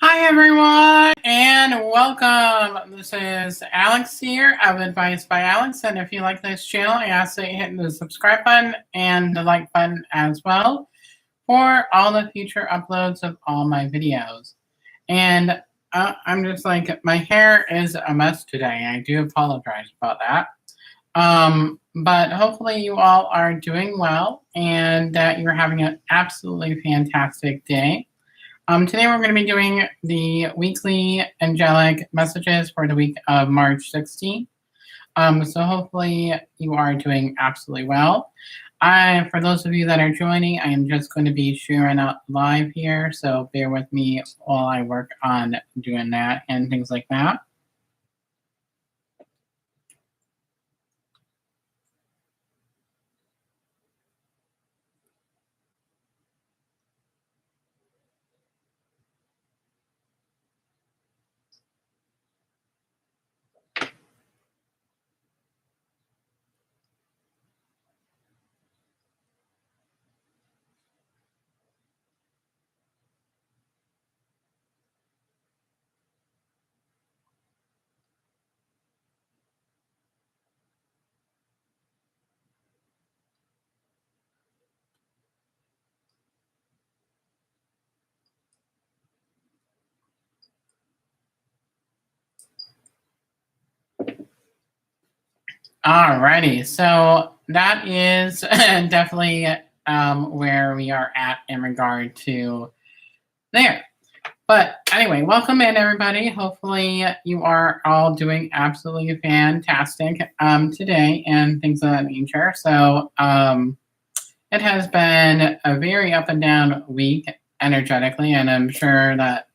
Hi everyone and welcome. This is Alex here of Advice by Alex, and if you like this channel, I ask that you hit the subscribe button and the like button as well for all the future uploads of all my videos. And I'm just like, my hair is a mess today. I do apologize about that. But hopefully you all are doing well and that you're having an absolutely fantastic day. Today we're going to be doing the weekly angelic messages for the week of March 16th. So hopefully you are doing absolutely well. For those of you that are joining, I am just going to be sharing out live here, so bear with me while I work on doing that and things like that. Alrighty, so that is definitely where we are at in regard to there. But anyway, welcome in everybody. Hopefully you are all doing absolutely fantastic today and things of that nature. So it has been a very up and down week energetically, and I'm sure that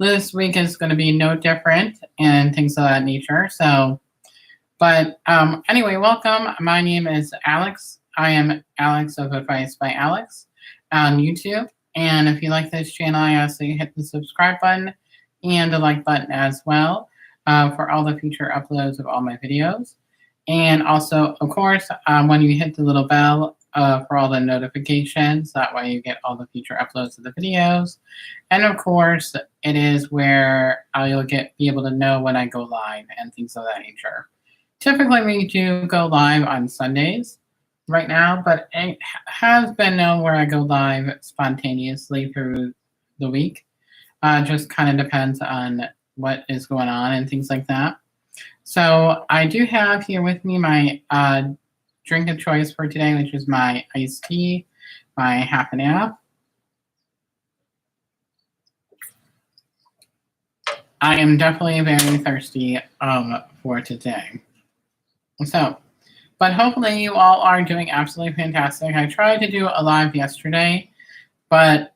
this week is going to be no different and things of that nature. So, but anyway, welcome. My name is Alex. I am Alex of Advice by Alex on YouTube. And if you like this channel, I ask that you hit the subscribe button and the like button as well for all the future uploads of all my videos. And also, of course, when you hit the little bell for all the notifications, that way you get all the future uploads of the videos. And of course, it is where you'll be able to know when I go live and things of that nature. Typically, we do go live on Sundays right now, but it has been known where I go live spontaneously through the week. Just kind of depends on what is going on and things like that. So I do have here with me my drink of choice for today, which is my iced tea, my half and half. I am definitely very thirsty for today. So, but hopefully you all are doing absolutely fantastic. I tried to do a live yesterday, but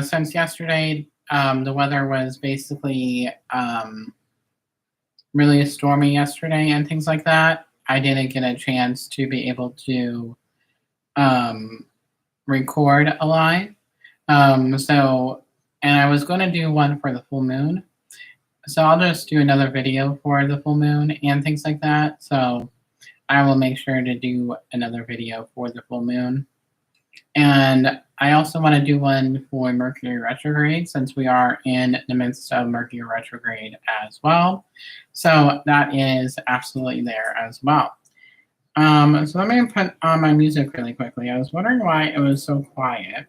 since yesterday the weather was basically really stormy yesterday and things like that, I didn't get a chance to be able to record a live. And I was going to do one for the full moon. So I'll just do another video for the full moon and things like that. So I will make sure to do another video for the full moon. And I also want to do one for Mercury retrograde, since we are in the midst of Mercury retrograde as well. So that is absolutely there as well. So let me put on my music really quickly. I was wondering why it was so quiet.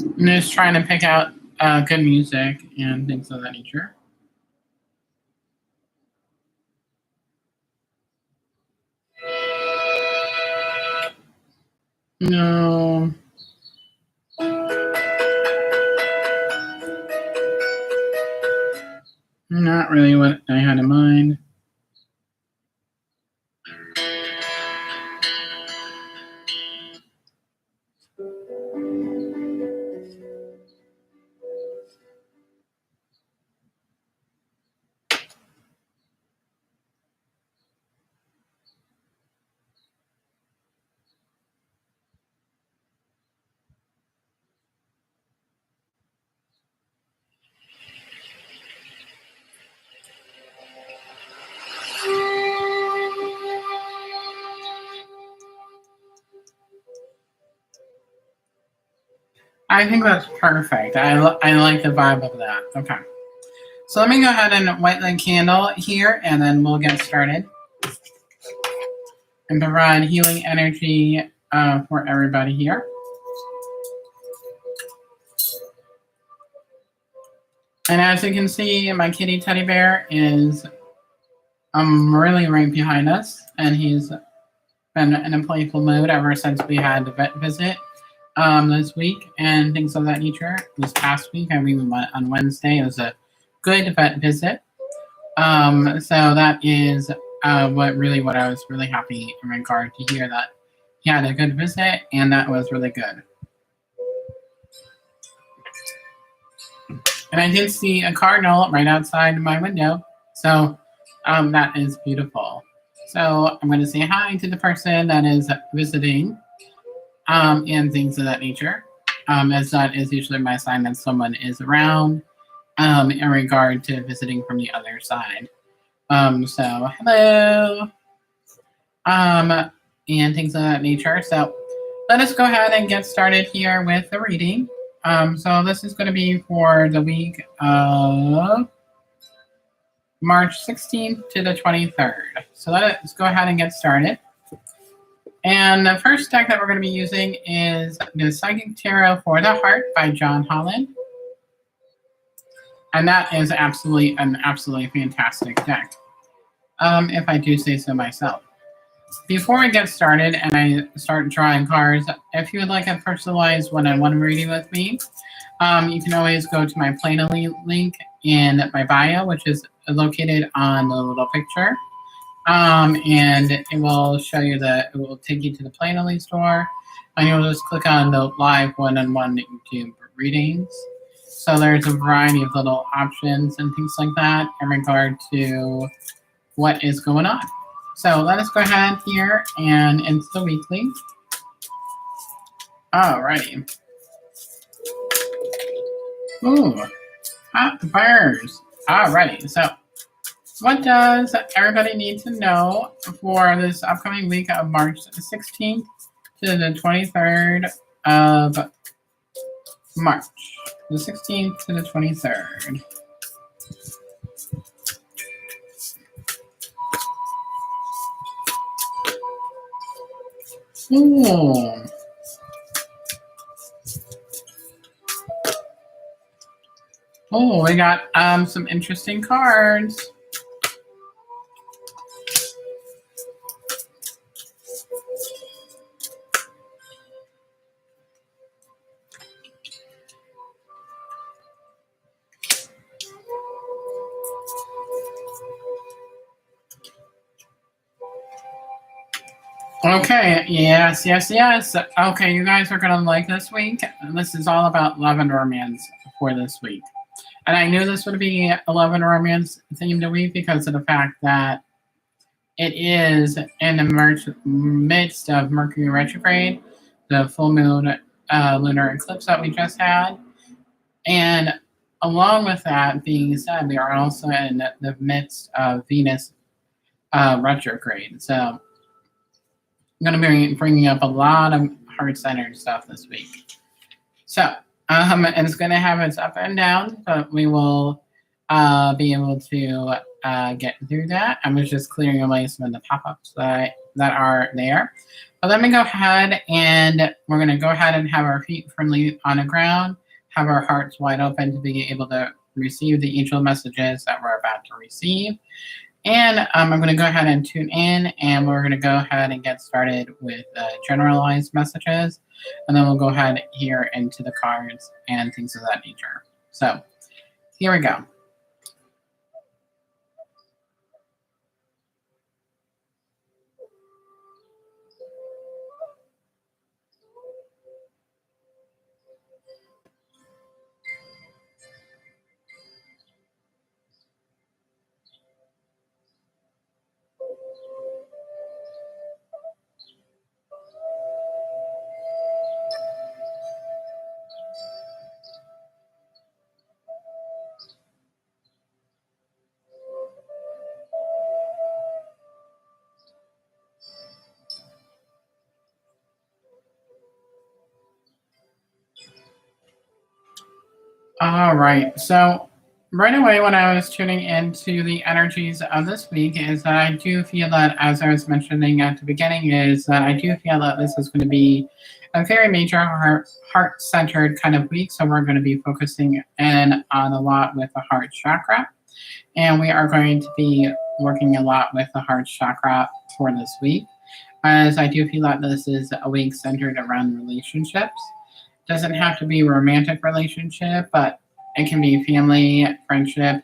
I'm just trying to pick out good music and things of that nature. No. Not really what I had in mind. I think that's perfect. I like the vibe of that. Okay. So let me go ahead and light the candle here, and then we'll get started and provide healing energy for everybody here. And as you can see, my kitty teddy bear is really right behind us, and he's been in a playful mood ever since we had the vet visit this week and things of that nature. This past week, we went on Wednesday. It was a good vet visit. So that is what I was really happy in regard to hear, that he had a good visit, and that was really good. And I did see a cardinal right outside my window, so that is beautiful. So I'm going to say hi to the person that is visiting, and things of that nature, as that is usually my sign that someone is around in regard to visiting from the other side. So hello, and things of that nature. So let us go ahead and get started here with the reading. So this is going to be for the week of March 16th to the 23rd. So let's go ahead and get started. And the first deck that we're going to be using is the Psychic Tarot for the Heart by John Holland. And that is an absolutely fantastic deck, if I do say so myself. Before we get started and I start drawing cards, if you would like a personalized one-on-one reading with me, you can always go to my Planoly link in my bio, which is located on the little picture. And it will show you it will take you to the Planoly store, and you'll just click on the live one-on-one YouTube readings. So there's a variety of little options and things like that in regard to what is going on. So let us go ahead here and into the weekly. Alrighty. Ooh, hot fires. Alrighty, so what does everybody need to know for this upcoming week of March 16th to the 23rd of March? The 16th to the 23rd. Ooh. Oh, we got some interesting cards. Okay, yes. Okay, you guys are gonna like this week. This is all about love and romance for this week. And I knew this would be a love and romance themed week because of the fact that it is in the midst of Mercury retrograde, the full moon lunar eclipse that we just had. And along with that being said, we are also in the midst of Venus retrograde. So I'm going to be bringing up a lot of heart-centered stuff this week. So, and it's going to have its up and down, but we will be able to get through that. I was just clearing away some of the pop-ups that are there. But let me go ahead, and we're going to go ahead and have our feet firmly on the ground, have our hearts wide open to be able to receive the angel messages that we're about to receive. And I'm going to go ahead and tune in, and we're going to go ahead and get started with generalized messages. And then we'll go ahead here into the cards and things of that nature. So here we go. All right. So right away, when I was tuning into the energies of this week, is that I do feel that, as I was mentioning at the beginning, is that I do feel that this is going to be a very major heart centered kind of week. So we're going to be focusing in on a lot with the heart chakra, and we are going to be working a lot with the heart chakra for this week, as I do feel that this is a week centered around relationships. Doesn't have to be a romantic relationship, but it can be family, friendship,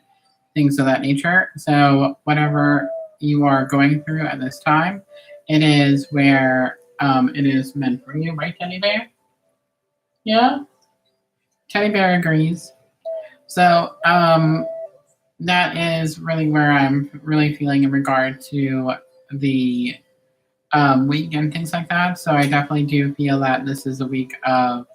things of that nature. So whatever you are going through at this time, it is where it is meant for you, right, Teddy Bear? Yeah, Teddy Bear agrees. So that is really where I'm really feeling in regard to the week and things like that. So I definitely do feel that this is a week of,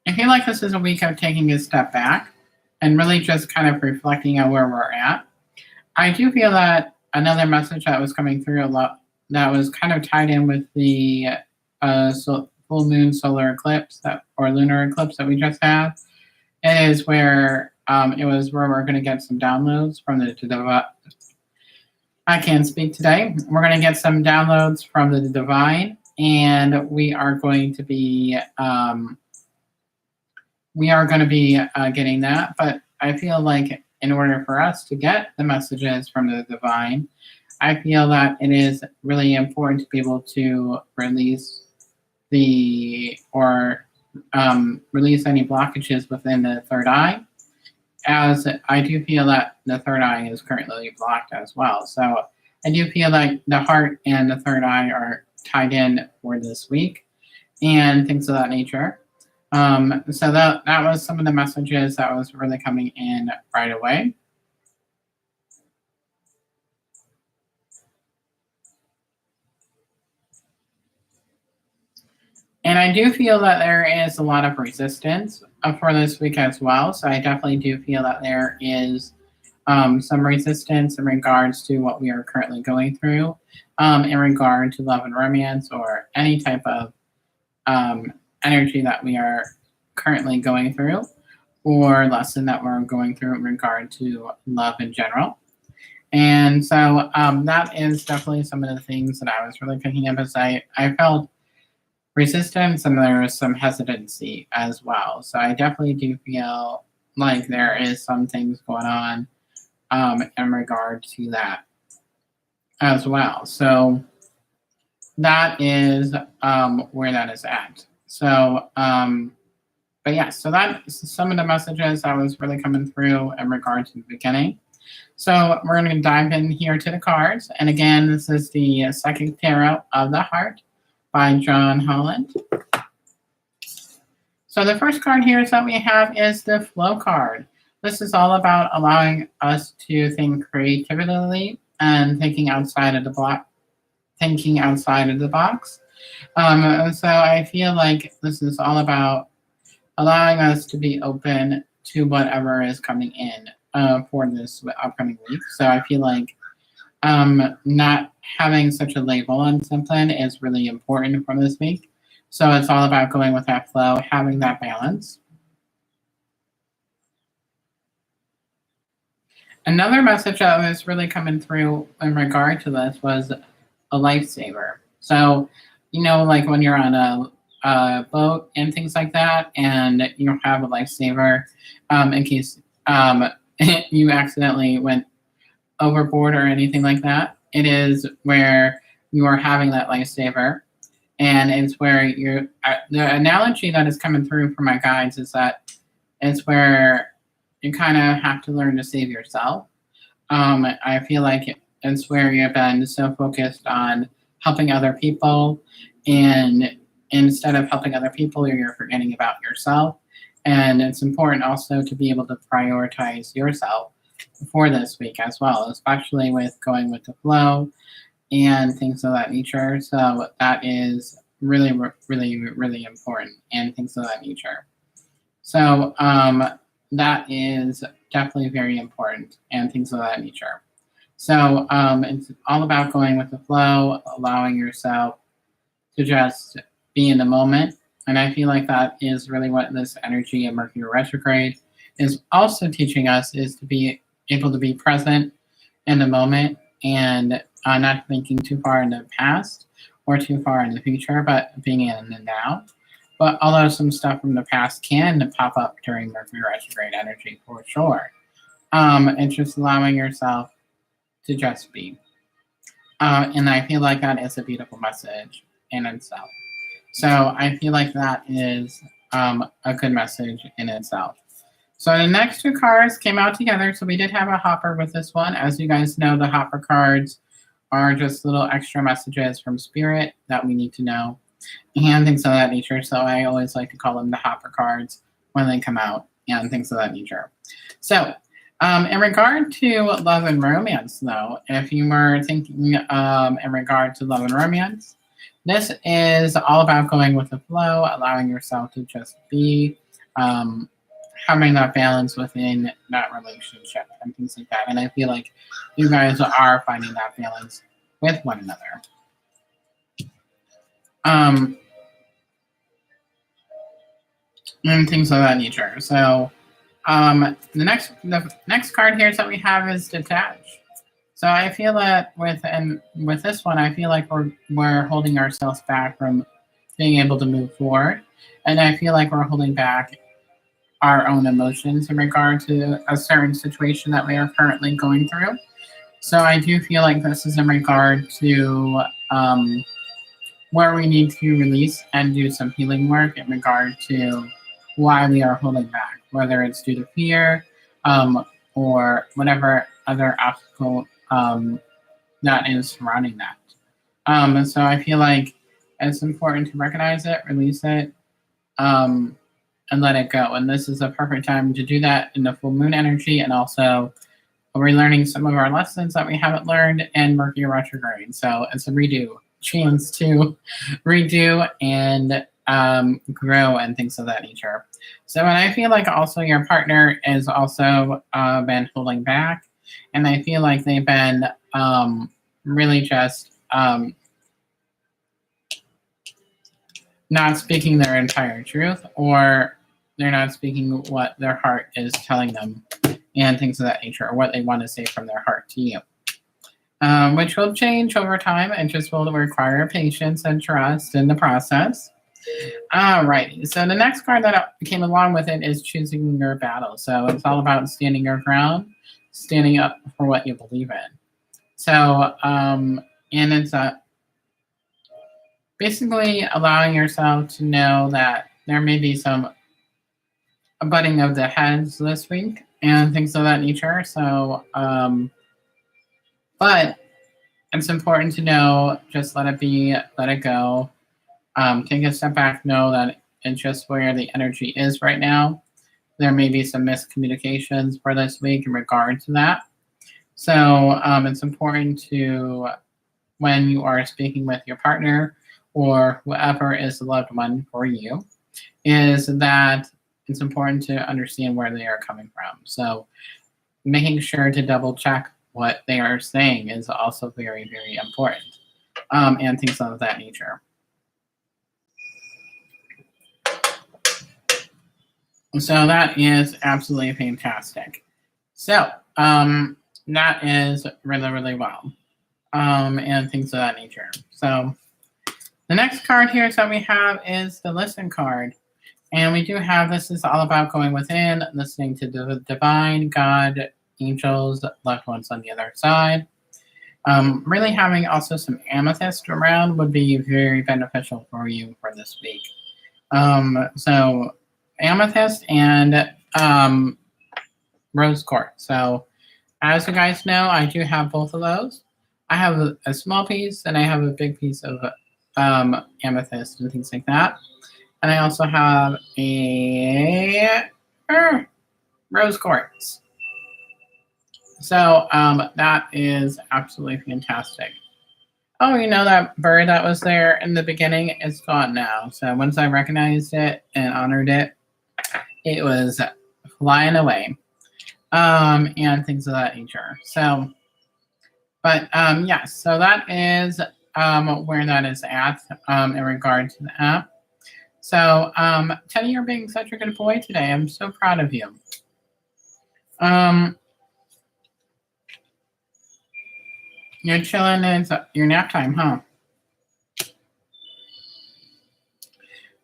I feel like this is a week of taking a step back and really just kind of reflecting on where we're at. I do feel that another message that was coming through a lot, that was kind of tied in with the full moon solar eclipse or lunar eclipse that we just had, is where it was where we're going to get some downloads from the I can't speak today. We're going to get some downloads from the divine, and we are going to be getting that. But I feel like in order for us to get the messages from the divine, I feel that it is really important to be able to release release any blockages within the third eye, as I do feel that the third eye is currently blocked as well. So I do feel like the heart and the third eye are tied in for this week and things of that nature. So that was some of the messages that was really coming in right away. And I do feel that there is a lot of resistance for this week as well. So I definitely do feel that there is some resistance in regards to what we are currently going through in regard to love and romance, or any type of energy that we are currently going through, or lesson that we're going through in regard to love in general. And so that is definitely some of the things that I was really picking up, as I felt resistance and there was some hesitancy as well. So I definitely do feel like there is some things going on in regard to that as well. So that is where that is at. So, but yeah, so that's some of the messages that was really coming through in regard to the beginning. So we're going to dive in here to the cards. And again, this is the Psychic Tarot of the Heart by John Holland. So the first card here that we have is the Flow card. This is all about allowing us to think creatively and thinking outside of the box. So I feel like this is all about allowing us to be open to whatever is coming in for this upcoming week. So I feel like not having such a label on something is really important for this week. So it's all about going with that flow, having that balance. Another message that was really coming through in regard to this was a lifesaver. So, like when you're on a boat and things like that, and you have a lifesaver in case you accidentally went overboard or anything like that. It is where you are having that lifesaver, and it's where the analogy that is coming through from my guides is that it's where you kind of have to learn to save yourself. I feel like it's where you've been so focused on helping other people, and instead of helping other people, you're forgetting about yourself. And it's important also to be able to prioritize yourself for this week as well, especially with going with the flow and things of that nature. So that is really, really, really important, and things of that nature. So that is definitely very important, and things of that nature. So it's all about going with the flow, allowing yourself to just be in the moment, And I feel like that is really what this energy of Mercury retrograde is also teaching us, is to be able to be present in the moment and not thinking too far in the past or too far in the future, but being in the now. But although some stuff from the past can pop up during Mercury retrograde energy for sure, it's just allowing yourself to just be. And I feel like that is a beautiful message in itself. So I feel like that is a good message in itself. So the next two cards came out together. So we did have a hopper with this one. As you guys know, the hopper cards are just little extra messages from spirit that we need to know and things of that nature. So I always like to call them the hopper cards when they come out and things of that nature. So in regard to love and romance, though, if you were thinking in regard to love and romance, this is all about going with the flow, allowing yourself to just be, having that balance within that relationship and things like that. And I feel like you guys are finding that balance with one another. And things of that nature. So the next card here that we have is detach. So I feel that with this one, I feel like we're holding ourselves back from being able to move forward, and I feel like we're holding back our own emotions in regard to a certain situation that we are currently going through. So I do feel like this is in regard to where we need to release and do some healing work in regard to why we are holding back, whether it's due to fear or whatever other obstacle that is surrounding that. And so I feel like it's important to recognize it, release it, and let it go. And this is a perfect time to do that in the full moon energy, and also relearning some of our lessons that we haven't learned in Mercury retrograde. So it's a chance to redo and grow and things of that nature. So, and I feel like also your partner is also been holding back, and I feel like they've been really just not speaking their entire truth, or they're not speaking what their heart is telling them and things of that nature, or what they want to say from their heart to you. Which will change over time and just will require patience and trust in the process. Alrighty, so the next card that came along with it is choosing your battle. So it's all about standing your ground, standing up for what you believe in. So, and it's basically allowing yourself to know that there may be some butting of the heads this week and things of that nature. So, but it's important to know, just let it be, let it go. Take a step back, know that it's just where the energy is right now. There may be some miscommunications for this week in regard to that. So it's important to, when you are speaking with your partner or whoever is the loved one for you, is that it's important to understand where they are coming from. So making sure to double check what they are saying is also very, very important, and things of that nature. So that is absolutely fantastic. So that is really, really well, and things of that nature. So the next card here that we have is the Listen card. And we do have, this is all about going within, listening to the divine, God, angels, loved ones on the other side. Really having also some amethyst around would be very beneficial for you for this week. So amethyst and rose quartz. So as you guys know, I do have both of those. I have a small piece and I have a big piece of amethyst and things like that. And I also have a rose quartz. So that is absolutely fantastic. Oh, you know, that bird that was there in the beginning is gone now. So once I recognized it and honored it, it was flying away, and things of that nature. So, but yes, so that is where that is at in regard to the app. So, Teddy, you're being such a good boy today. I'm so proud of you. You're chilling. It's your nap time, huh?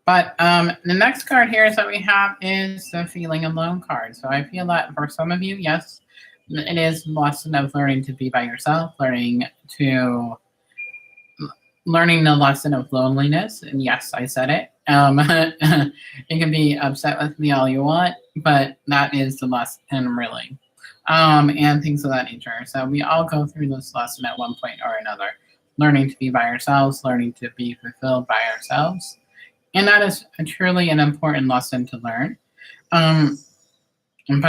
But the next card here is that we have is the feeling alone card. So I feel that for some of you, yes, it is a lesson of learning to be by yourself, learning the lesson of loneliness. And yes, I said it. You can be upset with me all you want, but that is the lesson, really. And things of that nature. So we all go through this lesson at one point or another, learning to be by ourselves, learning to be fulfilled by ourselves. And that is truly an important lesson to learn. But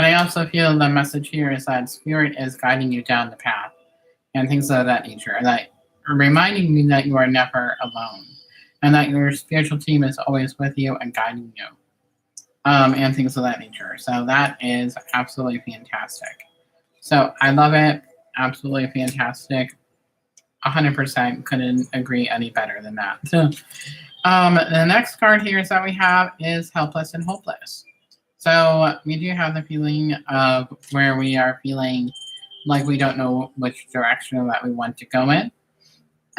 I also feel the message here is that spirit is guiding you down the path and things of that nature, that reminding you that you are never alone and that your spiritual team is always with you and guiding you, and things of that nature. So that is absolutely fantastic. So I love it. Absolutely fantastic. 100% couldn't agree any better than that. The next card here is that we have is helpless and hopeless. So we do have the feeling of where we are feeling like we don't know which direction that we want to go in.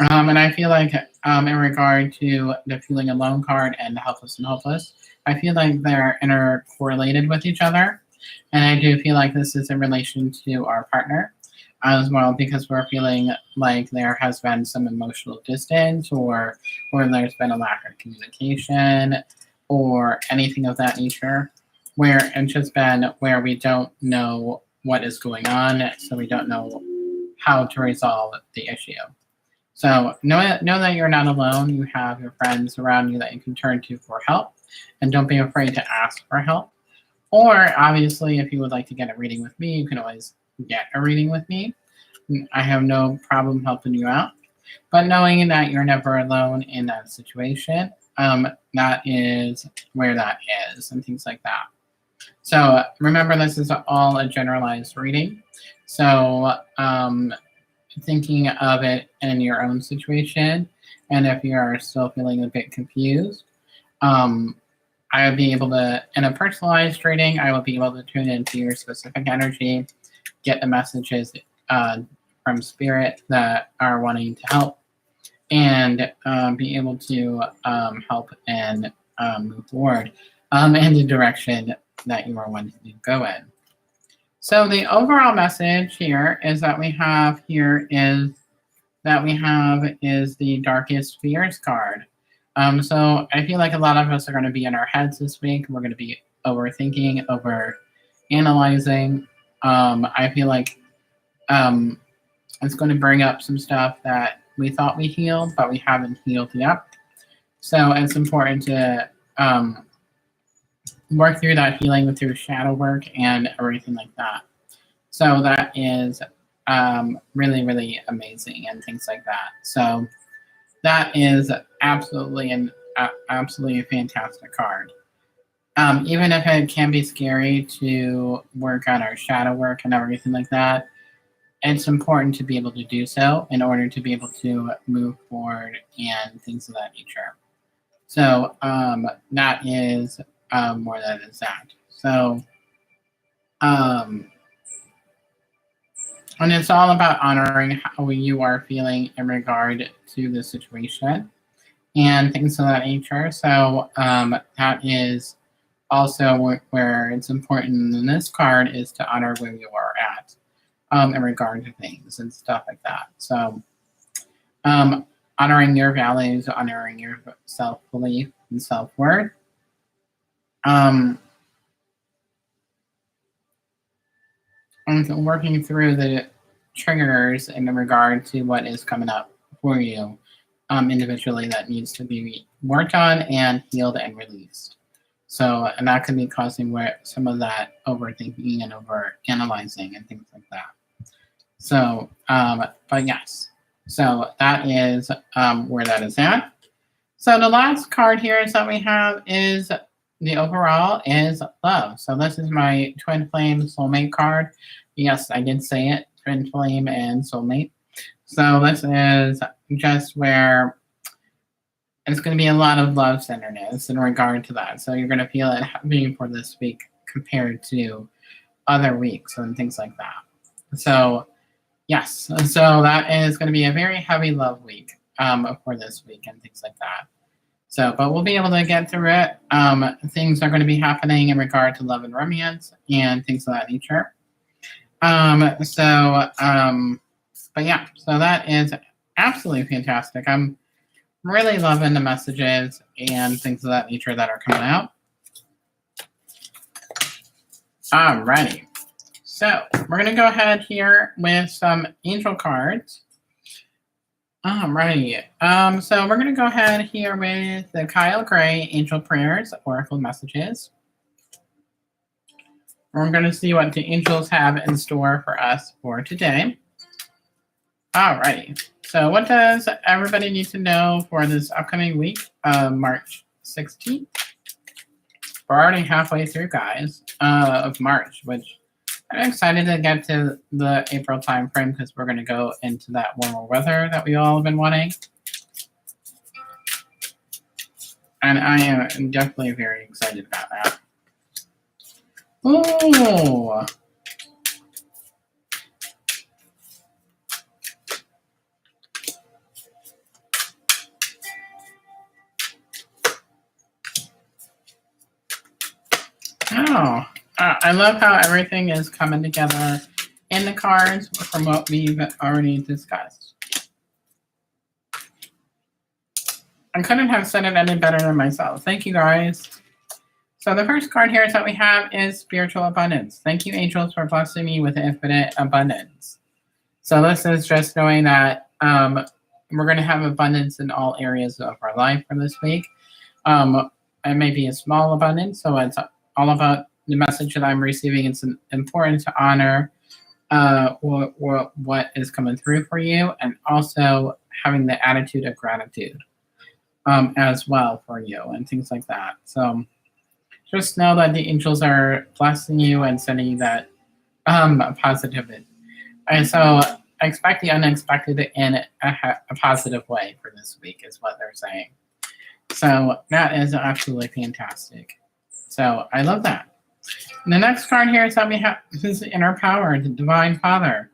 And I feel like in regard to the feeling alone card and the helpless and hopeless, I feel like they're intercorrelated with each other. And I do feel like this is in relation to our partner as well, because we're feeling like there has been some emotional distance or there's been a lack of communication or anything of that nature, where it's just been where we don't know what is going on, so we don't know how to resolve the issue. So know that you're not alone. You have your friends around you that you can turn to for help, and don't be afraid to ask for help. Or obviously, if you would like to get a reading with me, you can always get a reading with me. I have no problem helping you out. But knowing that you're never alone in that situation, that is where that is, and things like that. So remember, this is all a generalized reading. So thinking of it in your own situation, and if you are still feeling a bit confused, I would be able to, in a personalized reading, I will be able to tune into your specific energy, get the messages from spirit that are wanting to help, and be able to help and move forward in the direction that you are wanting to go in. So the overall message here is that we have the Darkest Fears card. So I feel like a lot of us are going to be in our heads this week. We're going to be overthinking, over analyzing. I feel like it's going to bring up some stuff that we thought we healed, but we haven't healed yet. So it's important to work through that healing with your shadow work and everything like that. So that is really, really amazing and things like that. So that is absolutely a fantastic card. Even if it can be scary to work on our shadow work and everything like that, it's important to be able to do so in order to be able to move forward and things of that nature. So that is where that is at. So, and it's all about honoring how you are feeling in regard to the situation and things of that nature. So that is also where it's important in this card is to honor where you are at in regard to things and stuff like that. So honoring your values, honoring your self-belief and self-worth. And working through the triggers in regard to what is coming up for you individually that needs to be worked on and healed and released. So, and that could be causing some of that overthinking and over analyzing and things like that. So, but yes, so that is where that is at. So the last card here is that we have is the overall is love. So this is my twin flame soulmate card. Yes, I did say it, twin flame and soulmate. So this is just where it's going to be a lot of love-centeredness in regard to that. So you're going to feel it happening for this week compared to other weeks and things like that. So yes, so that is going to be a very heavy love week for this week and things like that. So, but we'll be able to get through it. Things are going to be happening in regard to love and romance and things of that nature. But yeah, so that is absolutely fantastic. I'm really loving the messages and things of that nature that are coming out. Alrighty. So we're going to go ahead here with some angel cards. Alrighty. So we're going to go ahead here with the Kyle Gray Angel Prayers Oracle Messages. We're going to see what the angels have in store for us for today. Alrighty. So what does everybody need to know for this upcoming week, March 16th? We're already halfway through, guys, of March, which I'm excited to get to the April time frame because we're going to go into that warmer weather that we all have been wanting. And I am definitely very excited about that. Ooh. Oh, I love how everything is coming together in the cards from what we've already discussed. I couldn't have said it any better than myself. Thank you, guys. So the first card here that we have is Spiritual Abundance. Thank you, angels, for blessing me with infinite abundance. So this is just knowing that we're going to have abundance in all areas of our life for this week. It may be a small abundance, so it's all about the message that I'm receiving. It's important to honor what is coming through for you, and also having the attitude of gratitude as well for you and things like that. So just know that the angels are blessing you and sending you that positivity. And so expect the unexpected in a positive way for this week is what they're saying. So that is absolutely fantastic. So I love that. And the next card here is that we have this inner power, the Divine Father.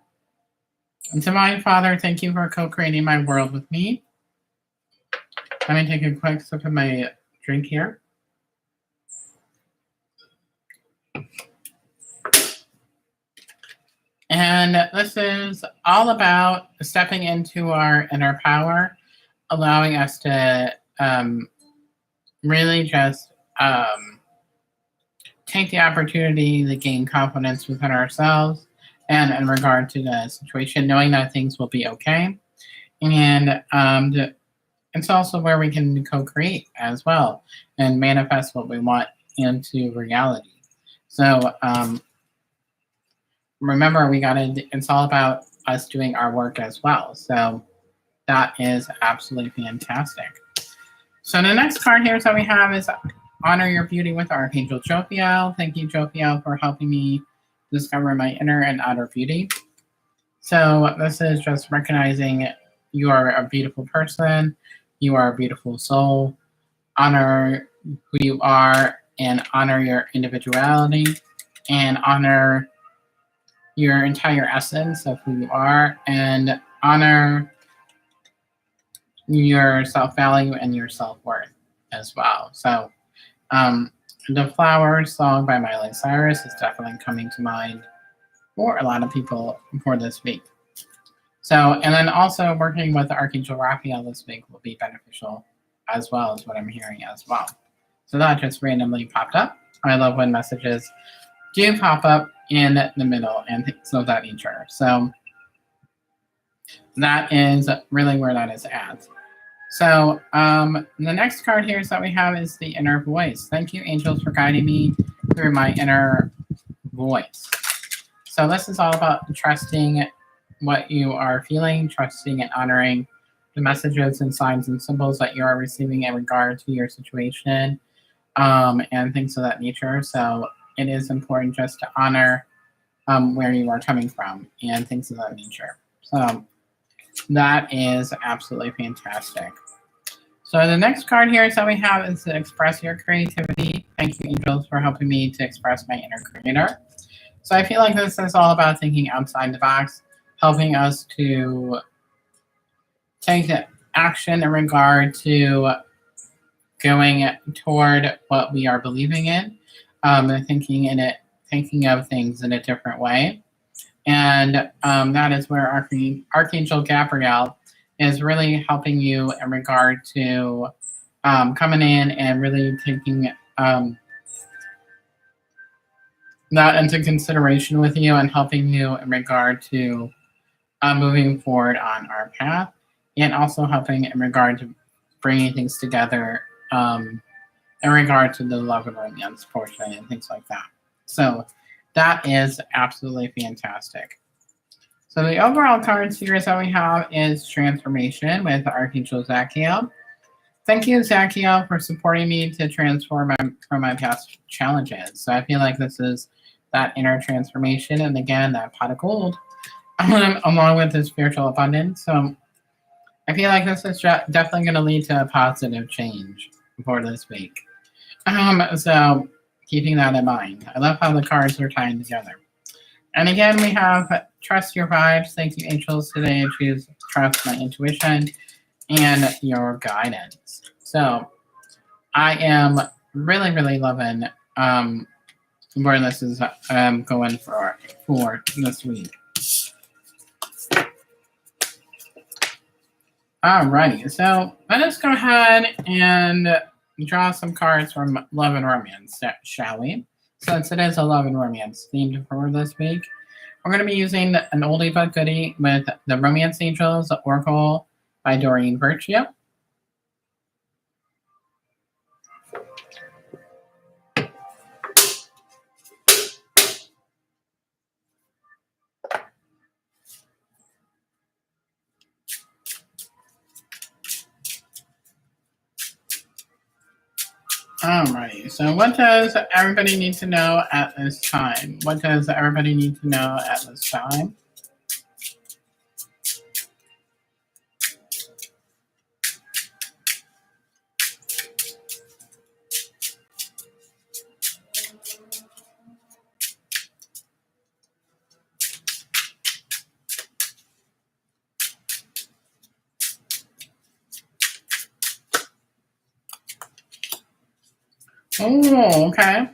And Divine Father, thank you for co-creating my world with me. Let me take a quick sip of my drink here. And this is all about stepping into our inner power, allowing us to really just take the opportunity to gain confidence within ourselves and in regard to the situation, knowing that things will be okay. And it's also where we can co-create as well and manifest what we want into reality. So remember, it's all about us doing our work as well. So that is absolutely fantastic. So the next card here that we have is Honor Your Beauty with Archangel Jophiel. Thank you, Jophiel, for helping me discover my inner and outer beauty. So this is just recognizing you are a beautiful person. You are a beautiful soul. Honor who you are and honor your individuality and honor your entire essence of who you are and honor your self-value and your self-worth as well. So The Flowers song by Miley Cyrus is definitely coming to mind for a lot of people for this week. So, and then also working with Archangel Raphael this week will be beneficial as well, is what I'm hearing as well. So that just randomly popped up. I love when messages do pop up in the middle and things of that nature. So that is really where that is at. So the next card here is that we have is the inner voice. Thank you, angels, for guiding me through my inner voice. So this is all about trusting what you are feeling, trusting and honoring the messages and signs and symbols that you are receiving in regard to your situation and things of that nature. So it is important just to honor where you are coming from and things of that nature. So that is absolutely fantastic. So the next card here is that we have is to express your creativity. Thank you, angels, for helping me to express my inner creator. So I feel like this is all about thinking outside the box, helping us to take action in regard to going toward what we are believing in, thinking of things in a different way. And that is where Archangel Gabriel is really helping you in regard to coming in and really taking that into consideration with you and helping you in regard to moving forward on our path, and also helping in regard to bringing things together in regard to the love and romance portion and things like that. So that is absolutely fantastic. So the overall card series that we have is Transformation with Archangel Zachiel. Thank you, Zachiel, for supporting me to transform from my past challenges. So I feel like this is that inner transformation, and again, that pot of gold, along with the spiritual abundance. So I feel like this is definitely going to lead to a positive change for this week. So keeping that in mind. I love how the cards are tying together. And again, we have Trust Your Vibes. Thank you, angels. Today I choose Trust My Intuition and Your Guidance. So I am really, really loving where this is going for this week. Alrighty, so let us go ahead and draw some cards from Love and Romance, shall we? Since it is a love and romance themed for this week, we're going to be using an oldie but goodie with the Romance Angels Oracle by Doreen Virtue. Alrighty, so what does everybody need to know at this time? What does everybody need to know at this time? Oh, okay.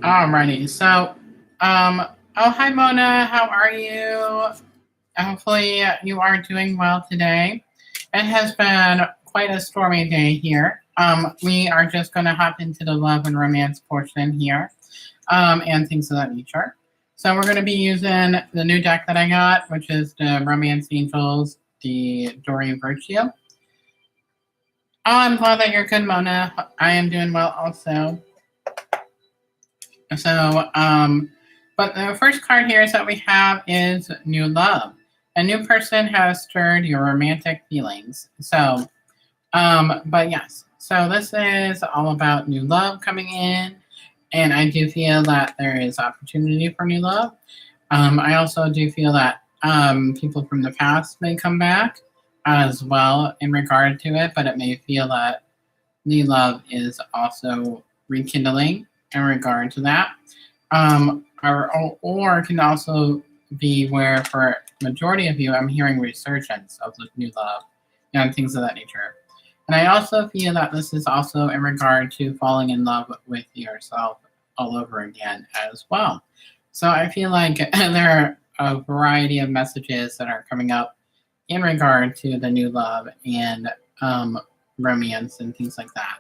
Alrighty, so, oh, hi, Mona. How are you? Hopefully you are doing well today. It has been quite a stormy day here. We are just going to hop into the love and romance portion here, and things of that nature. So we're going to be using the new deck that I got, which is the Romance Angels, the Doreen Virtue. Oh, I'm glad that you're good, Mona. I am doing well also. So, but the first card here is that we have is New Love. A new person has stirred your romantic feelings. So, but yes, so this is all about new love coming in, and I do feel that there is opportunity for new love. I also do feel that people from the past may come back as well in regard to it, but it may feel that new love is also rekindling in regard to that. Or it can also be where for majority of you, I'm hearing resurgence of the new love and things of that nature. And I also feel that this is also in regard to falling in love with yourself all over again as well. So I feel like there are a variety of messages that are coming up in regard to the new love and romance and things like that.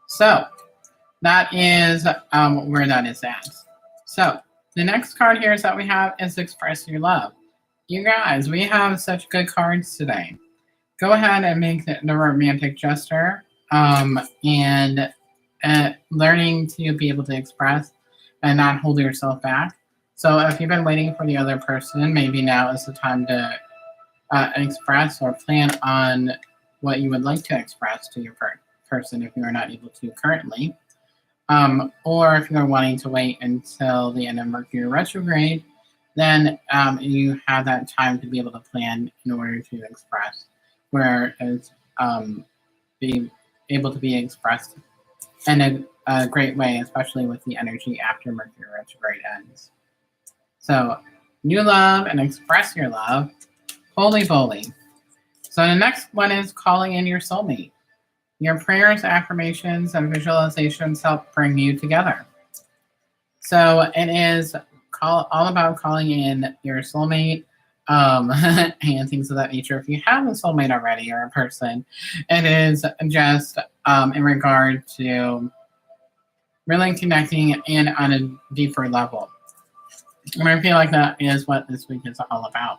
So that is where that is at. So the next card here is that we have is Express Your Love. You guys, we have such good cards today. Go ahead and make the romantic gesture and learning to be able to express and not hold yourself back. So if you've been waiting for the other person, maybe now is the time to express or plan on what you would like to express to your person if you are not able to currently. Or if you're wanting to wait until the end of Mercury retrograde, then you have that time to be able to plan in order to express, whereas be able to be expressed in a great way, especially with the energy after Mercury retrograde ends. So, new love and express your love. Holy moly. So the next one is calling in your soulmate. Your prayers, affirmations, and visualizations help bring you together. So it is all about calling in your soulmate and things of that nature. If you have a soulmate already or a person, it is just in regard to really connecting in on a deeper level. And I feel like that is what this week is all about,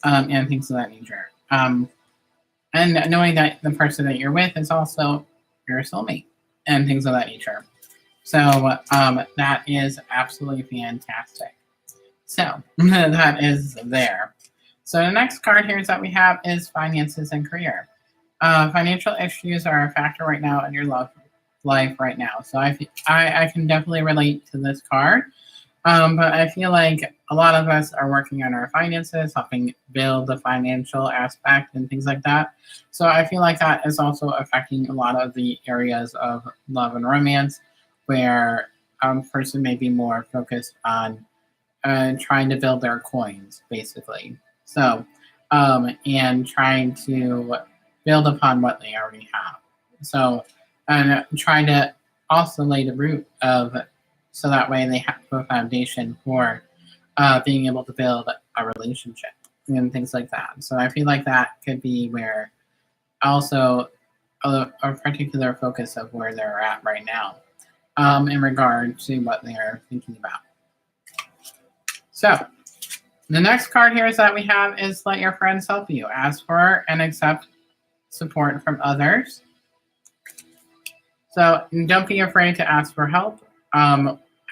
and things of that nature. And knowing that the person that you're with is also your soulmate and things of that nature. So that is absolutely fantastic. So that is there. So the next card here is that we have is finances and career. Financial issues are a factor right now in your love life right now. So I can definitely relate to this card. But I feel like a lot of us are working on our finances, helping build the financial aspect and things like that. So I feel like that is also affecting a lot of the areas of love and romance, where a person may be more focused on trying to build their coins, basically. So, and trying to build upon what they already have. So, and trying to also lay the root of, so that way they have a foundation for being able to build a relationship and things like that. So I feel like that could be where also a particular focus of where they're at right now in regard to what they're thinking about. So the next card here is that we have is let your friends help you. Ask for and accept support from others. So don't be afraid to ask for help.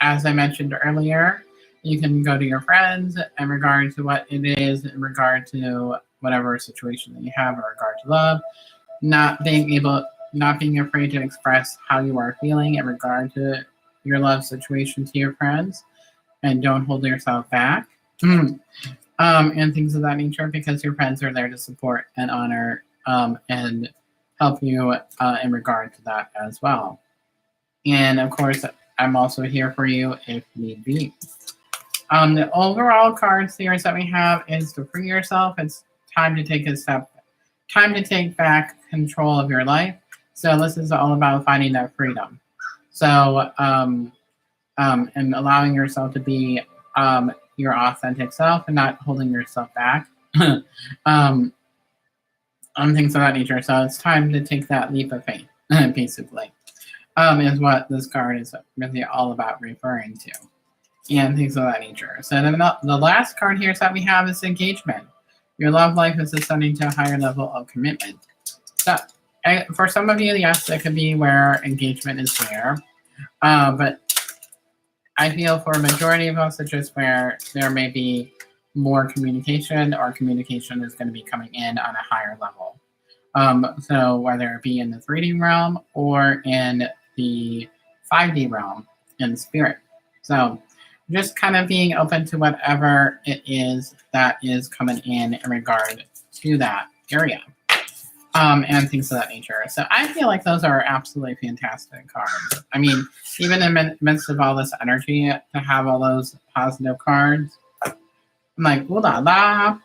As I mentioned earlier, you can go to your friends in regard to what it is, in regard to whatever situation that you have in regard to love, not being afraid to express how you are feeling in regard to your love situation to your friends, and don't hold yourself back, and things of that nature, because your friends are there to support and honor and help you in regard to that as well. And of course, I'm also here for you if need be. The overall card series that we have is to free yourself. It's time to take time to take back control of your life. So this is all about finding that freedom. So, and allowing yourself to be your authentic self and not holding yourself back on things of that nature. So it's time to take that leap of faith, basically. Is what this card is really all about referring to, and things of that nature. So the last card here that we have is engagement. Your love life is ascending to a higher level of commitment. So for some of you, yes, it could be where engagement is there. But I feel for a majority of us, it's just where there may be more communication, or communication is going to be coming in on a higher level. So whether it be in the 3D realm or in the 5D realm in spirit. So just kind of being open to whatever it is that is coming in regard to that area, and things of that nature. So I feel like those are absolutely fantastic cards. I mean, even in the midst of all this energy, to have all those positive cards, I'm like, ooh la la.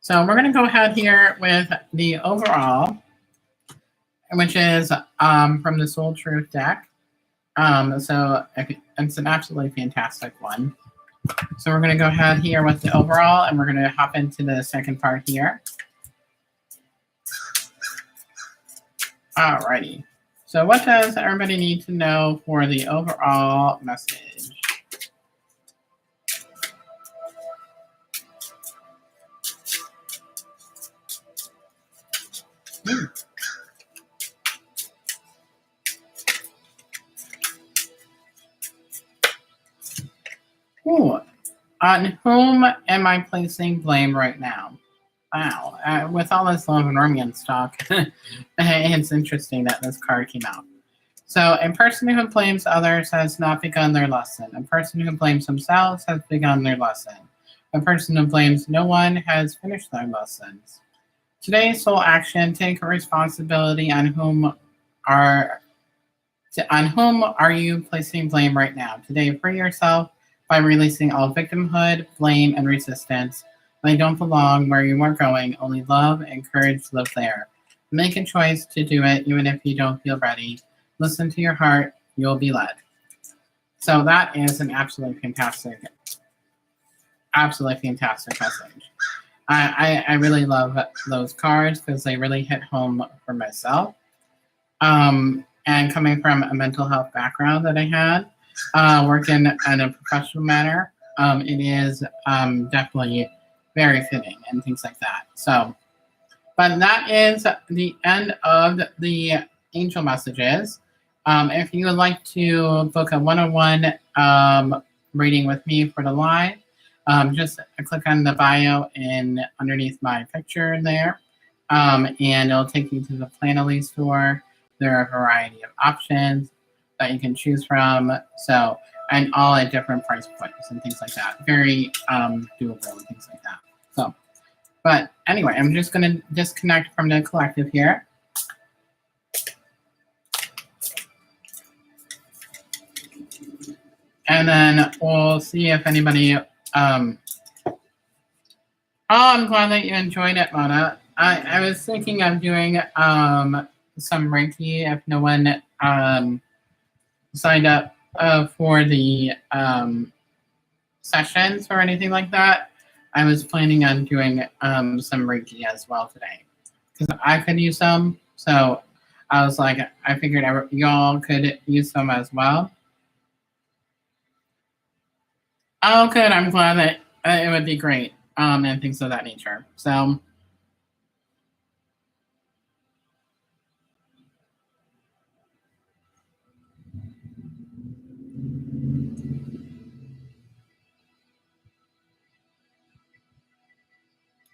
So we're going to go ahead here with the overall, which is from the Soul Truth deck. So it's an absolutely fantastic one. So we're going to go ahead here with the overall, and we're going to hop into the second part here. Alrighty. So what does everybody need to know for the overall message? Ooh. On whom am I placing blame right now? Wow. With all this love and romance talk, it's interesting that this card came out. So, a person who blames others has not begun their lesson. A person who blames themselves has begun their lesson. A person who blames no one has finished their lessons. Today's sole action: take responsibility on whom are you placing blame right now? Today, free yourself by releasing all victimhood, blame, and resistance. They don't belong where you are going. Only love and courage live there. Make a choice to do it, even if you don't feel ready. Listen to your heart. You'll be led. So that is an absolutely fantastic message. I really love those cards because they really hit home for myself. And coming from a mental health background that I had, working in a professional manner, it is definitely very fitting and things like that. So, but that is the end of the angel messages. If you would like to book a one-on-one reading with me for the live, just click on the bio and underneath my picture there, and it'll take you to the Planoly store. There are a variety of options that you can choose from. So, and all at different price points and things like that. Very doable and things like that. So, but anyway, I'm just going to disconnect from the collective here. And then we'll see if anybody. I'm glad that you enjoyed it, Mona. I was thinking of doing some Reiki if no one signed up for the sessions or anything like that. I was planning on doing some Reiki as well today because I could use some. So I was like, I figured y'all could use some as well. Oh, good. I'm glad that it would be great and things of that nature. So.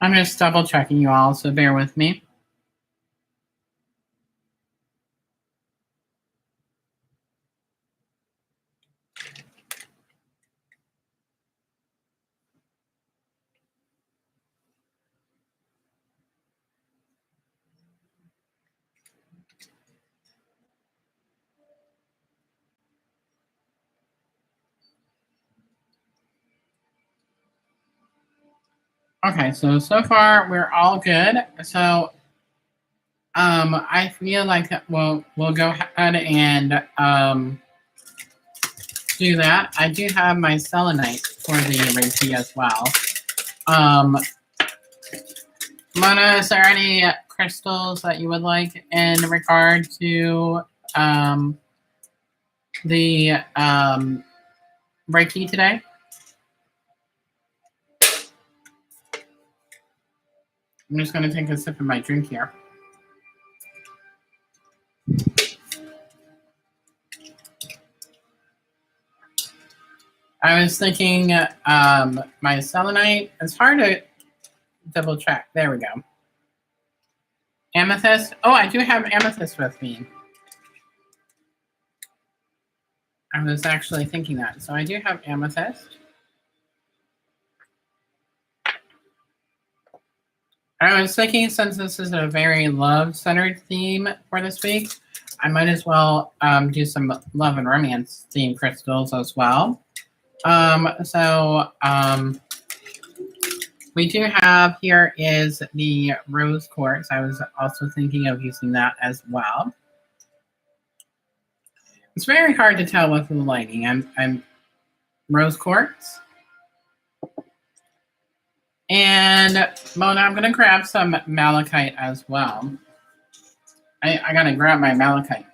I'm just double checking you all, so bear with me. Okay, so far we're all good. So I feel like we'll go ahead and do that. I do have my selenite for the Reiki as well. Mona, is there any crystals that you would like in regard to the Reiki today? I'm just going to take a sip of my drink here. I was thinking my selenite. It's hard to double check. There we go. Amethyst. Oh, I do have amethyst with me. I was actually thinking that. So I do have amethyst. I was thinking since this is a very love-centered theme for this week, I might as well do some love and romance theme crystals as well. We do have here is the rose quartz. I was also thinking of using that as well. It's very hard to tell with the lighting. I'm rose quartz. And Mona, I'm going to grab some malachite as well. I gotta grab my malachite.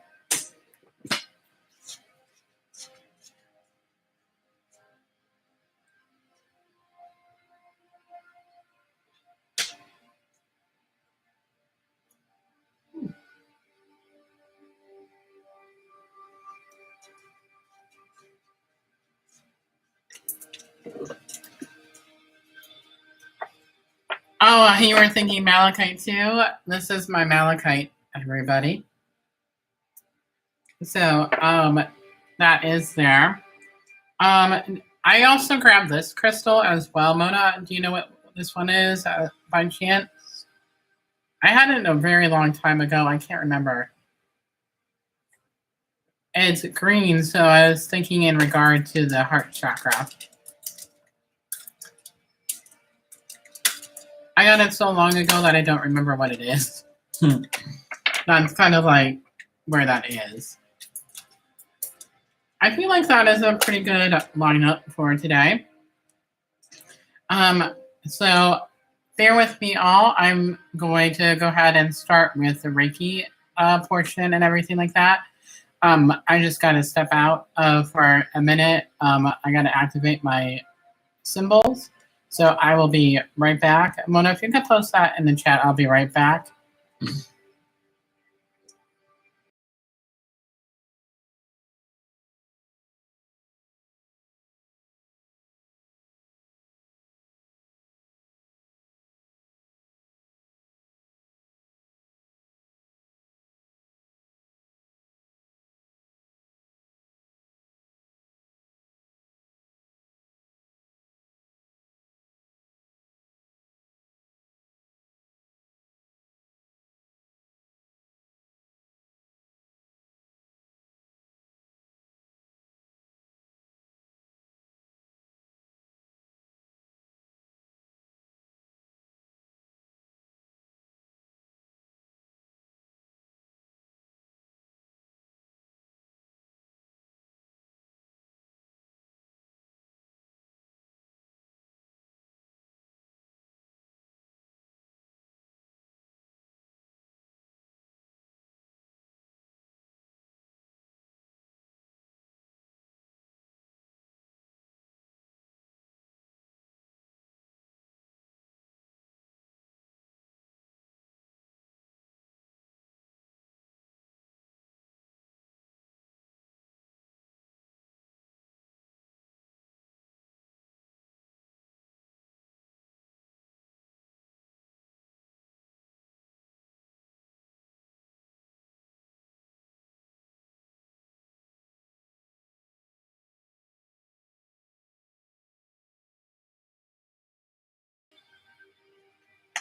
Oh, you were thinking malachite too? This is my malachite, everybody. So, that is there. I also grabbed this crystal as well. Mona, do you know what this one is by chance? I had it a very long time ago. I can't remember. It's green, so I was thinking in regard to the heart chakra. I got it so long ago that I don't remember what it is. That's kind of like where that is. I feel like that is a pretty good lineup for today. So bear with me all. I'm going to go ahead and start with the Reiki portion and everything like that. I just got to step out for a minute. I got to activate my symbols. So I will be right back. Mona, if you can post that in the chat, I'll be right back.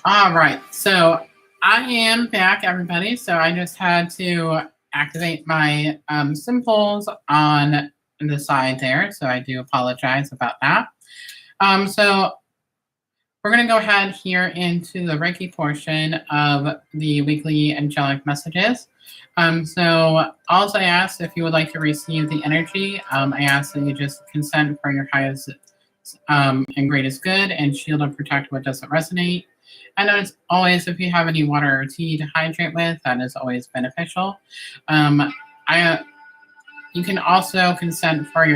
All right, so I am back, everybody. So I just had to activate my symbols on the side there. So I do apologize about that. So we're going to go ahead here into the Reiki portion of the weekly angelic messages. So also I ask if you would like to receive the energy, I ask that you just consent for your highest and greatest good and shield and protect what doesn't resonate. And as always, if you have any water or tea to hydrate with, that is always beneficial. You can also consent for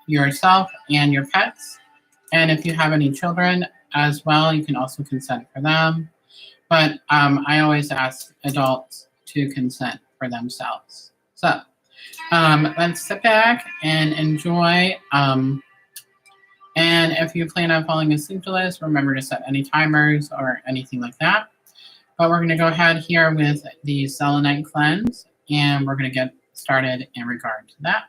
yourself and your pets. And if you have any children as well, you can also consent for them. But I always ask adults to consent for themselves. So let's sit back and enjoy. And if you plan on falling asleep to this, remember to set any timers or anything like that. But we're going to go ahead here with the selenite cleanse, and we're going to get started in regard to that.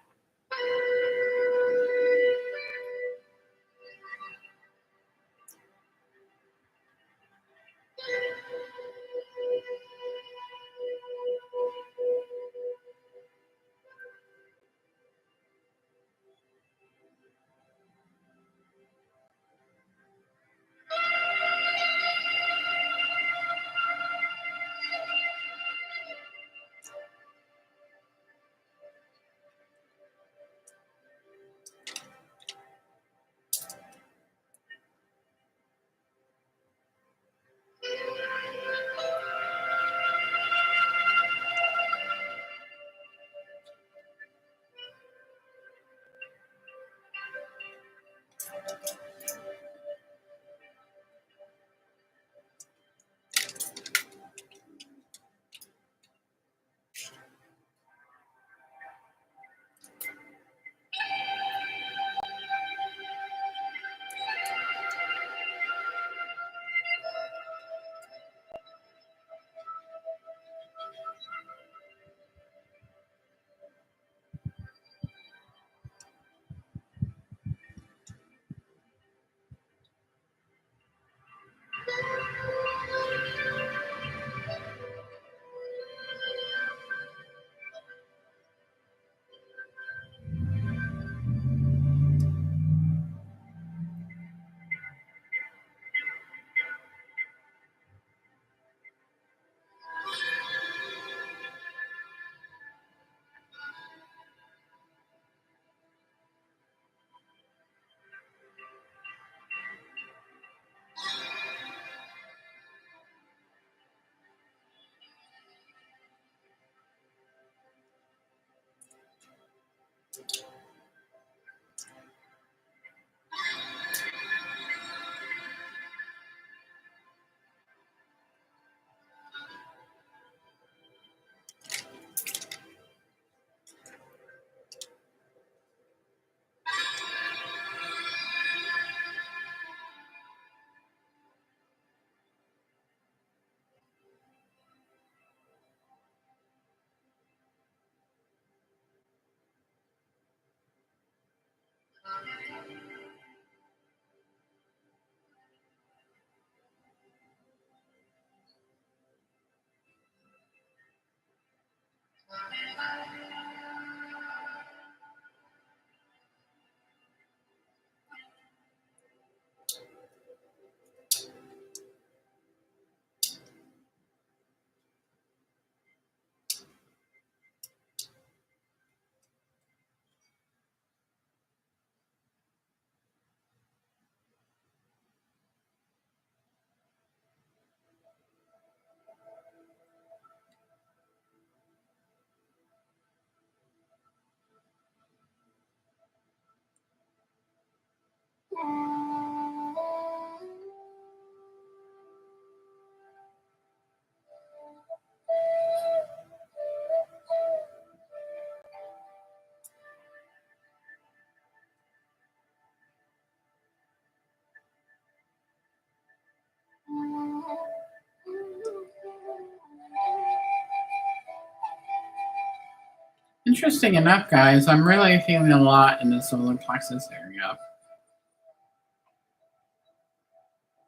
Interesting enough, guys, I'm really feeling a lot in the solar plexus area.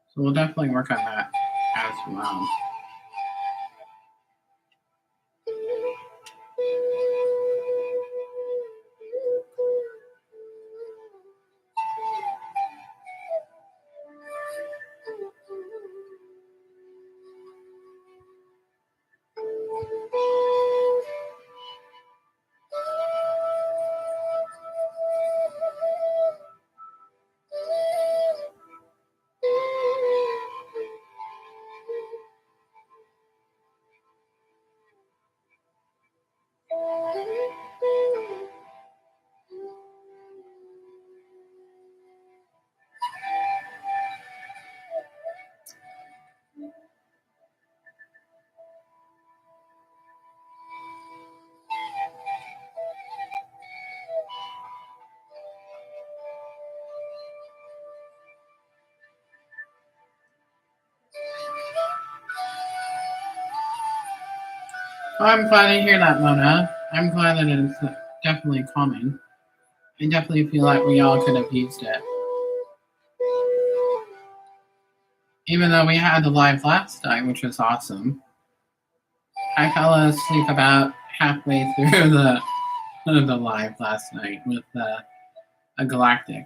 So we'll definitely work on that as well. Well, I'm glad to hear that, Mona. I'm glad that it's definitely calming. I definitely feel like we all could have used it. Even though we had the live last night, which was awesome. I fell asleep about halfway through the live last night with a galactic.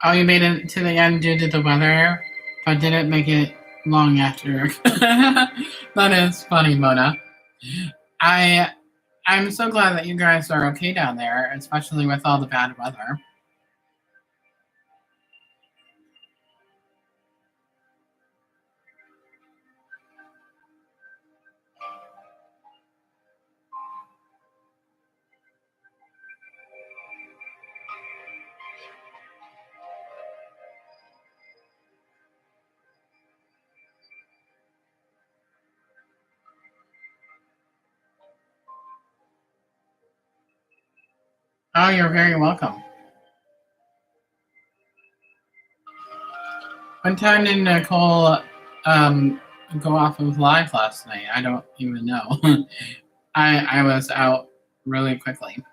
Oh, you made it to the end due to the weather, but didn't make it long after. That is funny, Mona. I'm so glad that you guys are okay down there, especially with all the bad weather. Oh, you're very welcome. What time did Nicole go off of live last night? I don't even know. I was out really quickly.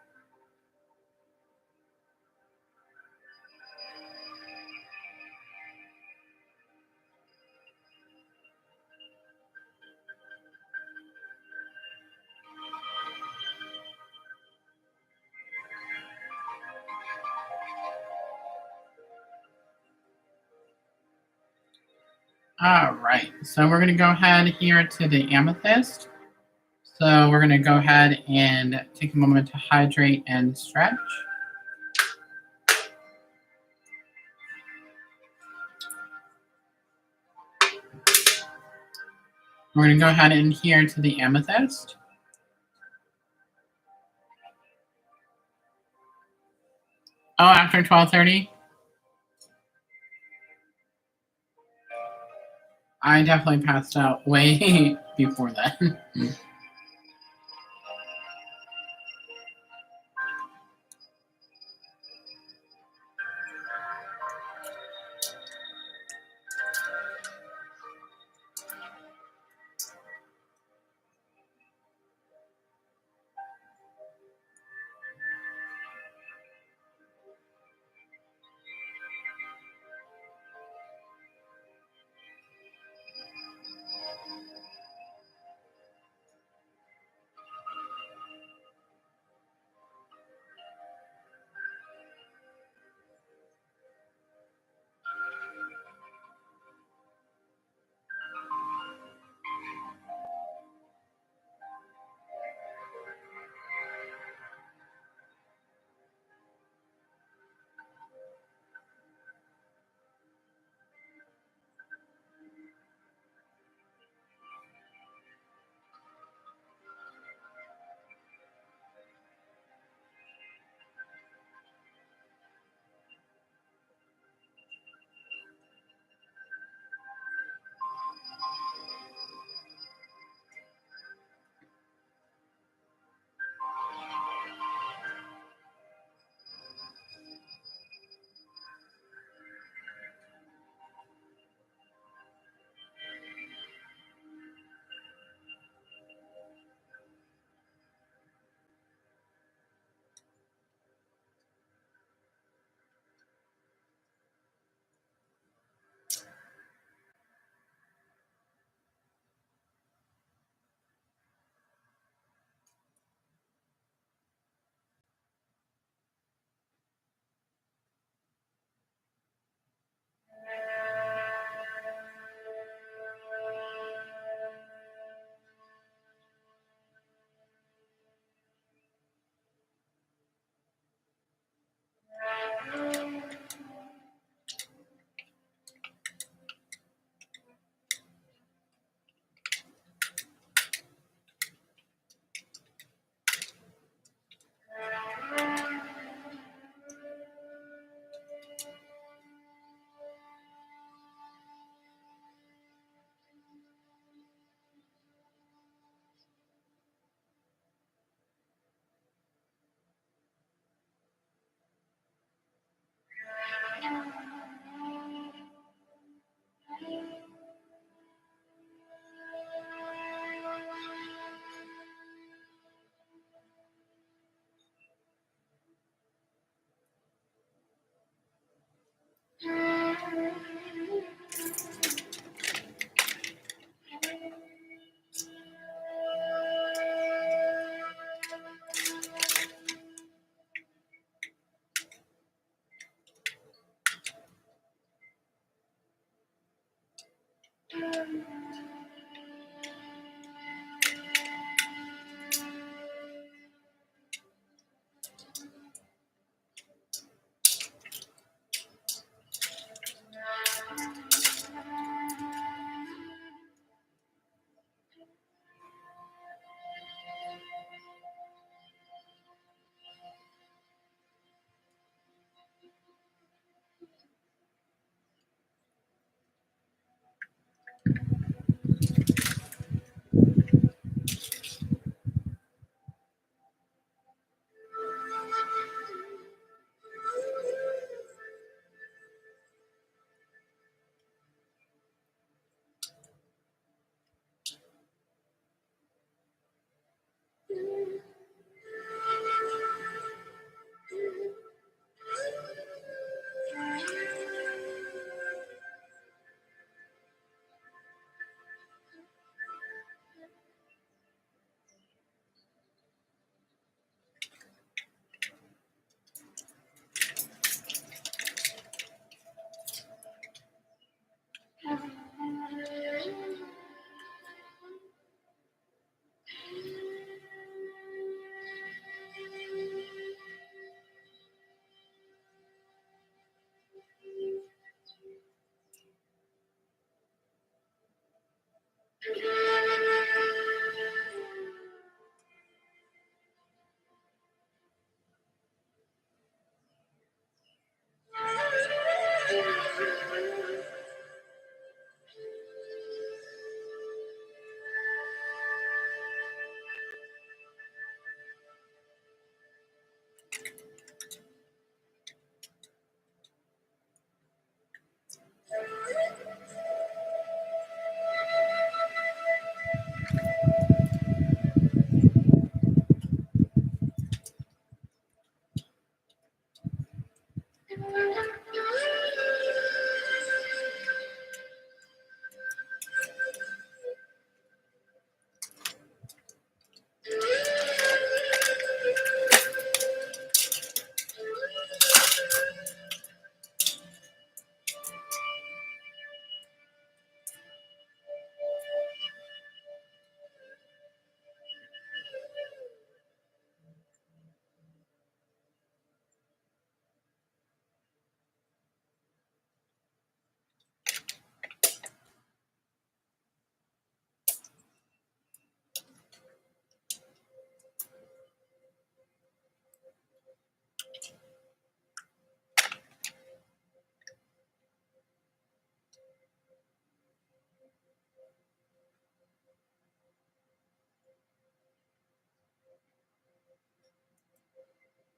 All right, so we're going to go ahead here to the amethyst. So we're going to go ahead and take a moment to hydrate and stretch. We're going to go ahead and here to the amethyst. Oh, after 12:30? I definitely passed out way before then.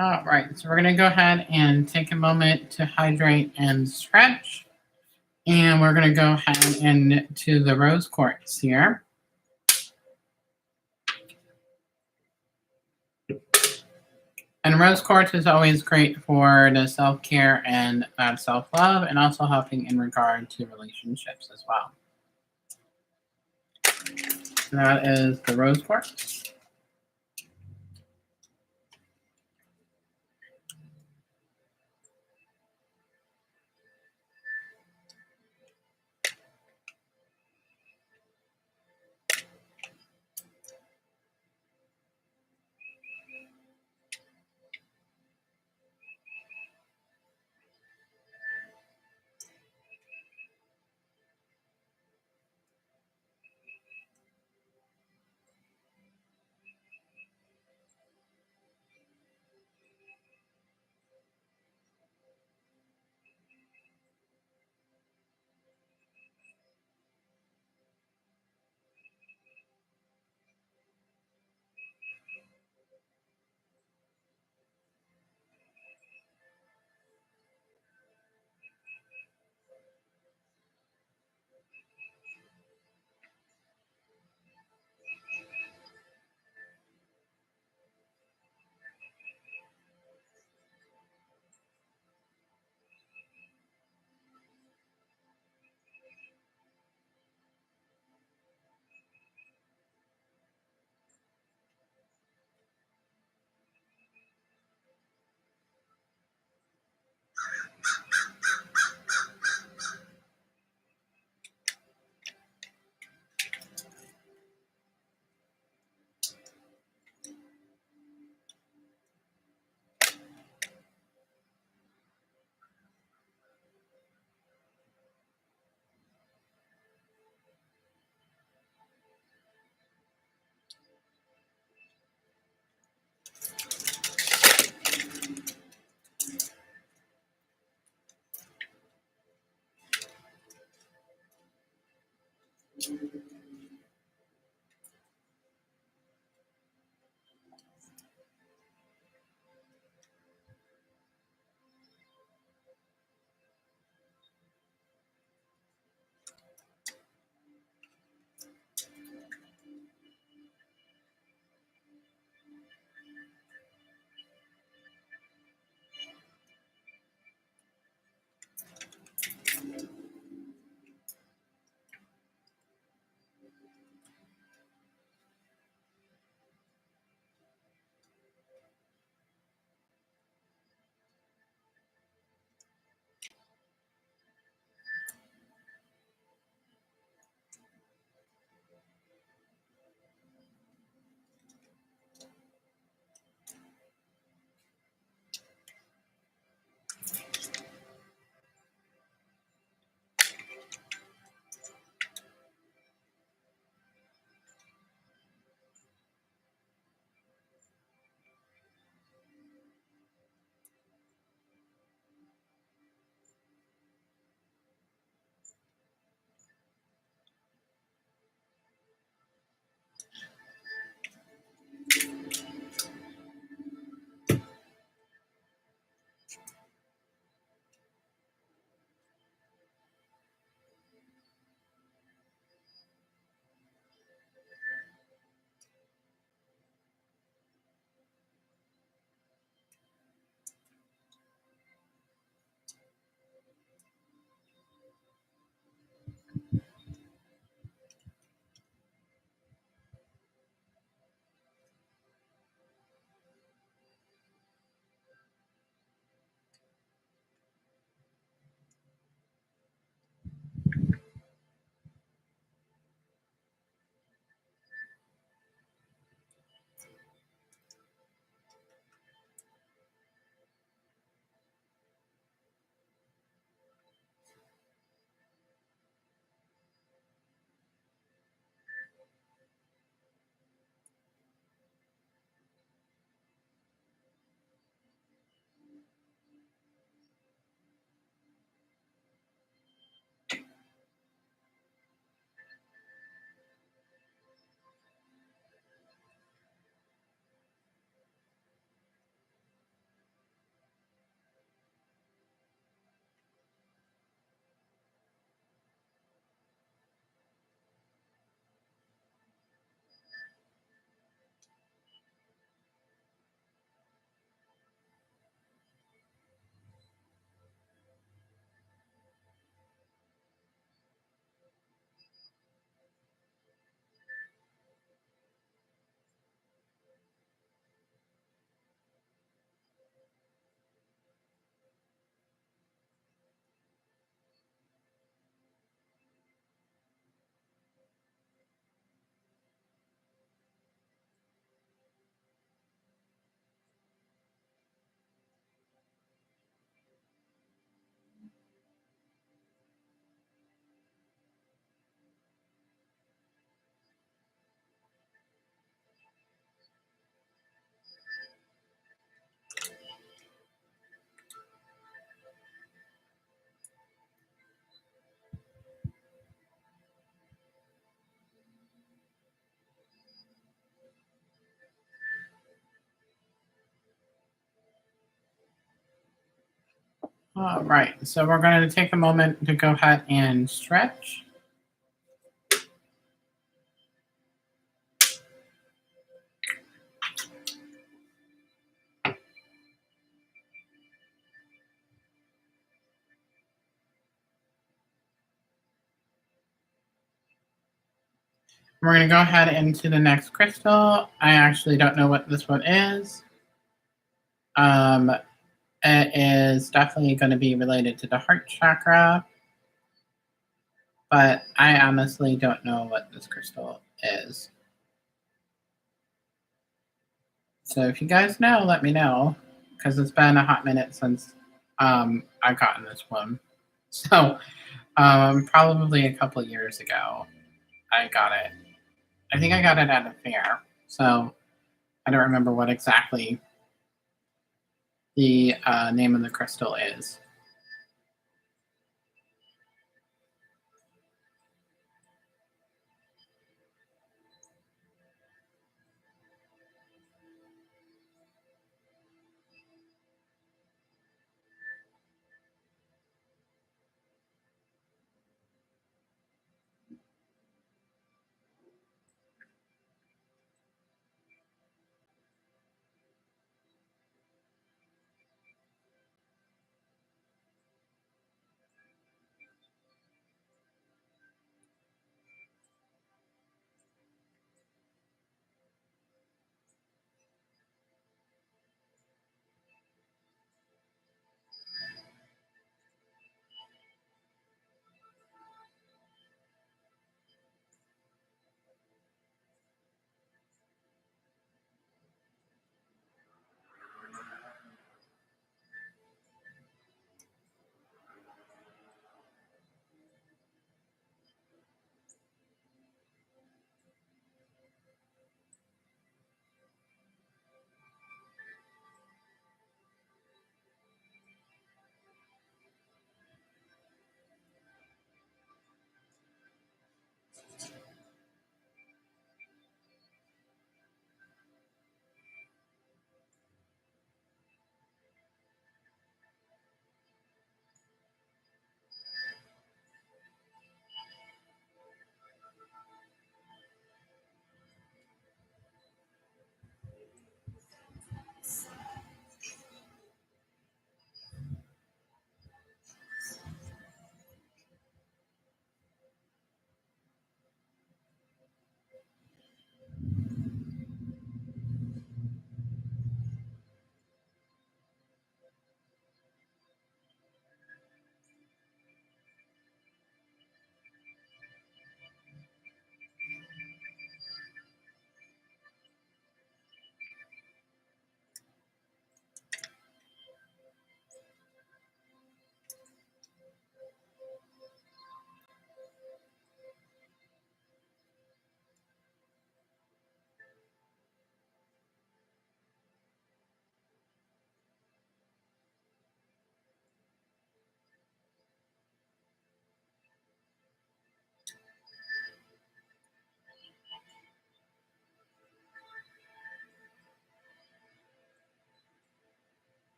All right, so we're going to go ahead and take a moment to hydrate and stretch. And we're going to go ahead and to the rose quartz here. And rose quartz is always great for the self-care and self-love, and also helping in regard to relationships as well. So that is the rose quartz. All right, so we're going to take a moment to go ahead and stretch. We're going to go ahead into the next crystal. I actually don't know what this one is. It is definitely going to be related to the heart chakra, but I honestly don't know what this crystal is. So if you guys know, let me know, because it's been a hot minute since I've gotten this one. So probably a couple of years ago, I got it. I think I got it at a fair. So I don't remember what exactly the name of the crystal is.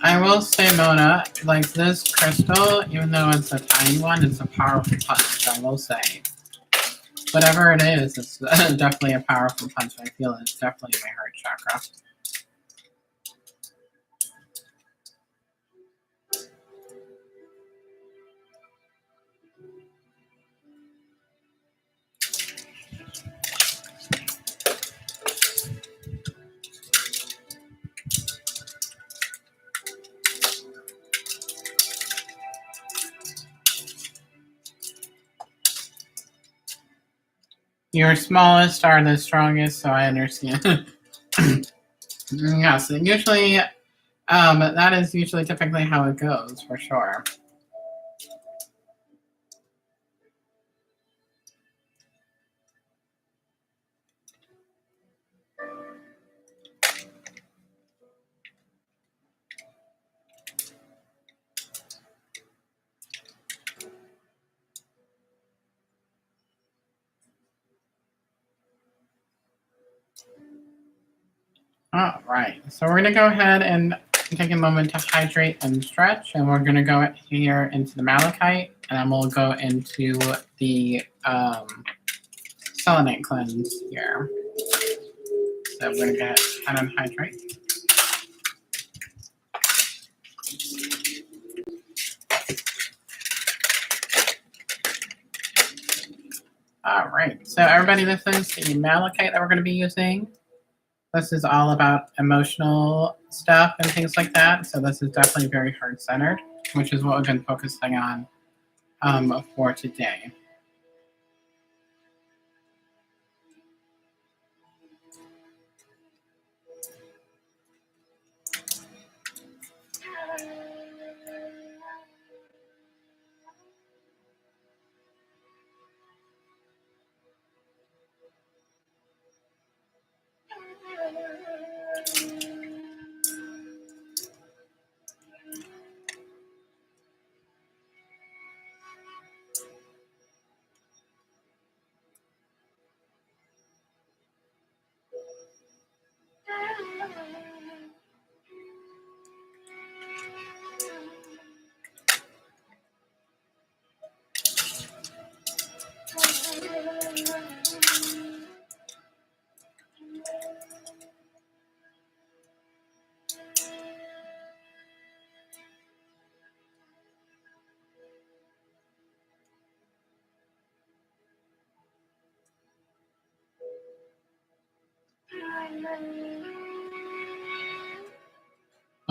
I will say, Mona, like this crystal, even though it's a tiny one, it's a powerful punch. I will say, whatever it is, it's definitely a powerful punch. I feel it's definitely my heart chakra. Your smallest are the strongest, so I understand. Yeah, so usually, that is usually typically how it goes, for sure. All right, so we're gonna go ahead and take a moment to hydrate and stretch, and we're gonna go here into the malachite, and then we'll go into the selenite cleanse here. So we're gonna get kind of hydrate. All right, so everybody, this is the malachite that we're gonna be using. This is all about emotional stuff and things like that. So this is definitely very heart-centered, which is what we've been focusing on for today.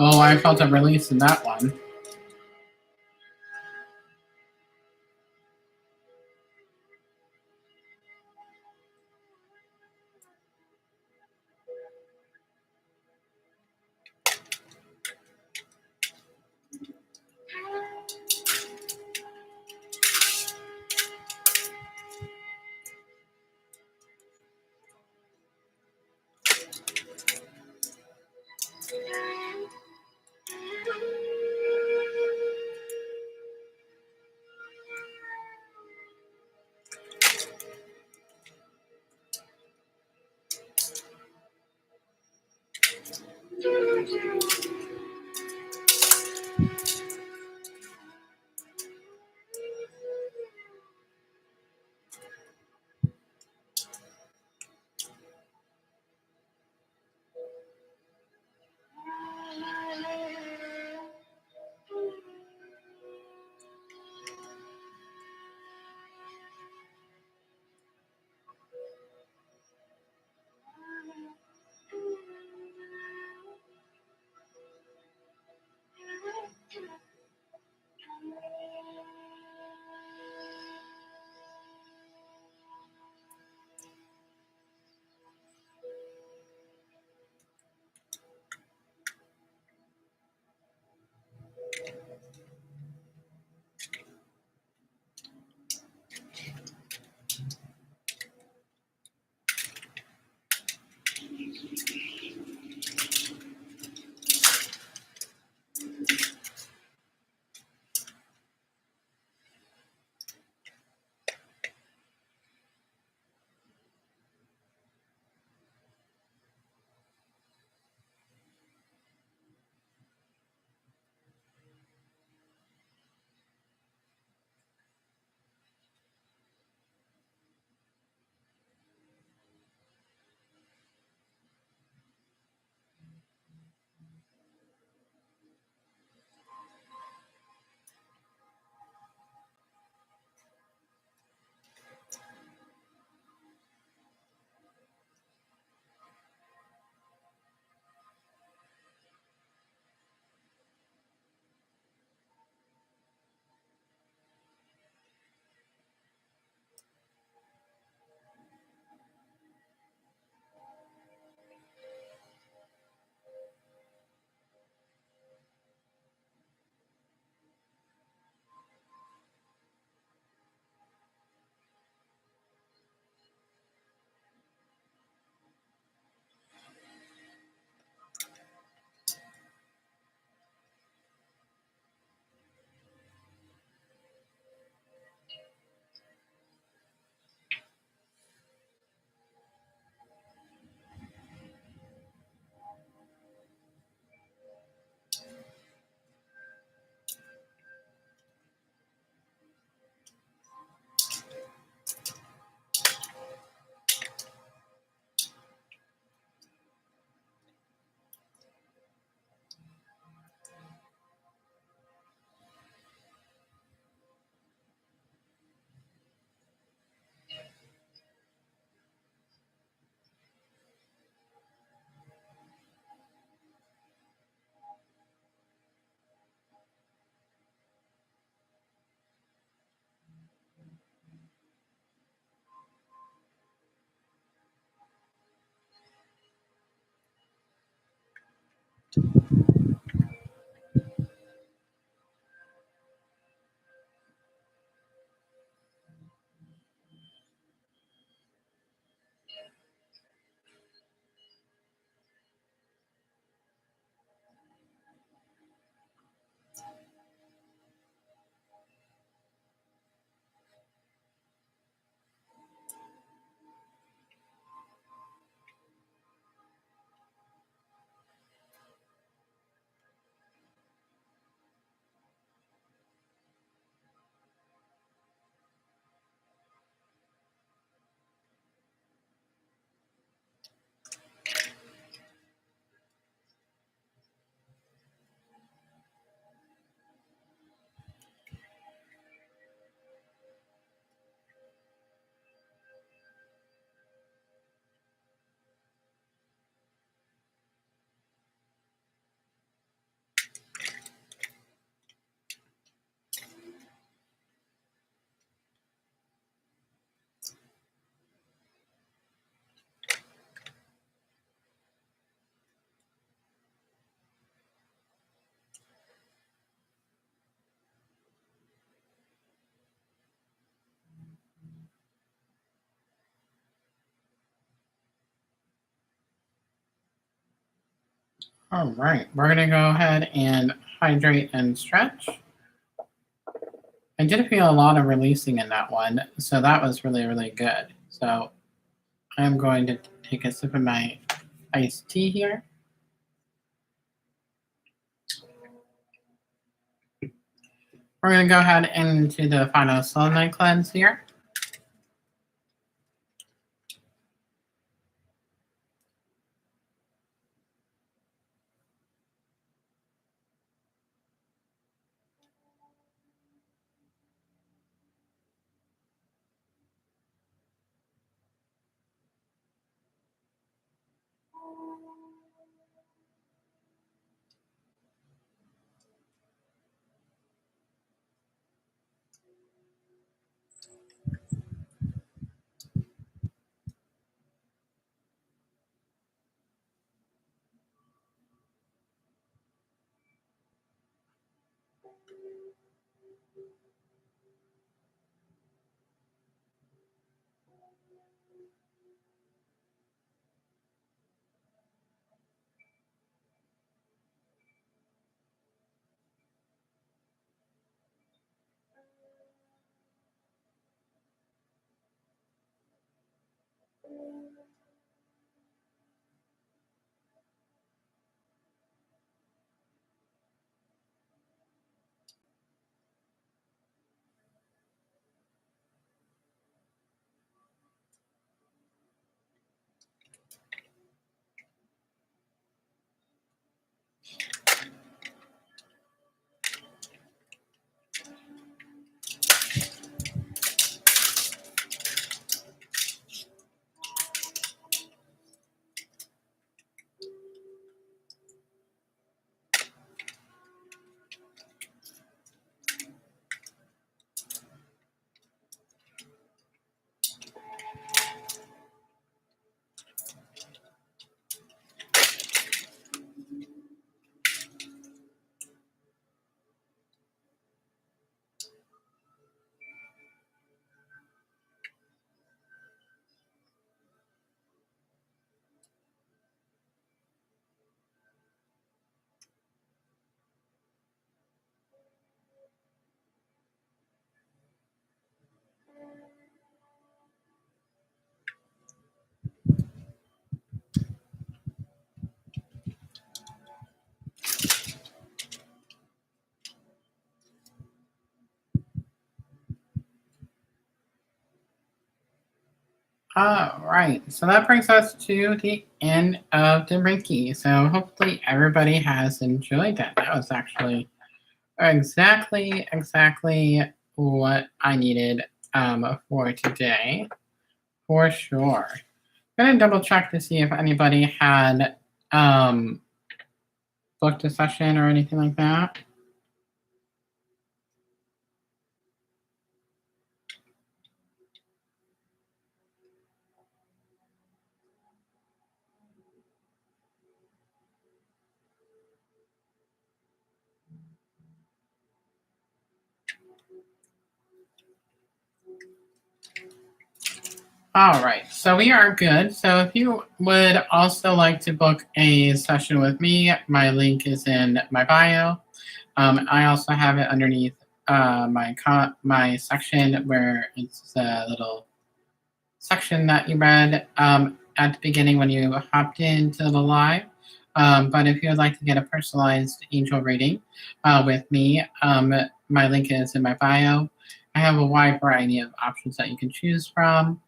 Oh, I felt a release in that one. All right, we're gonna go ahead and hydrate and stretch. I did feel a lot of releasing in that one, so that was really, really good. So I'm going to take a sip of my iced tea here. We're going to go ahead into the final selenite cleanse here. All right, so that brings us to the end of the Reiki. So hopefully everybody has enjoyed that. That was actually exactly what I needed for today, for sure. I'm gonna double check to see if anybody had booked a session or anything like that. All right, so we are good. So if you would also like to book a session with me, my link is in my bio. I also have it underneath my section where it's a little section that you read at the beginning when you hopped into the live. But if you would like to get a personalized angel reading with me, my link is in my bio. I have a wide variety of options that you can choose from.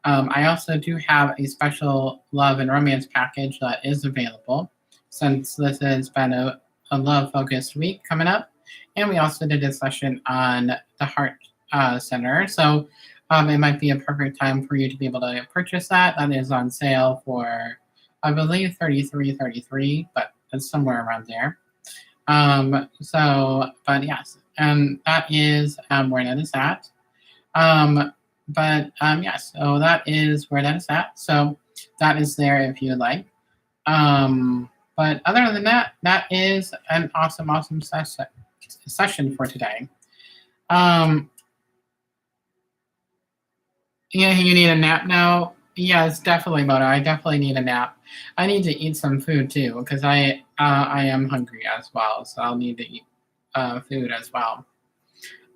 I also do have a special love and romance package that is available since this has been a love focused week coming up. And we also did a session on the Heart Center. So it might be a perfect time for you to be able to purchase that. That is on sale for, I believe, $33.33, but it's somewhere around there. But yes, that is where that is at. Yes, so that is where that is at. So that is there if you would like. But other than that, that is an awesome session for today. Yeah, you need a nap now. Yes, definitely, Moto. I definitely need a nap. I need to eat some food too because I am hungry as well. So I'll need to eat food as well.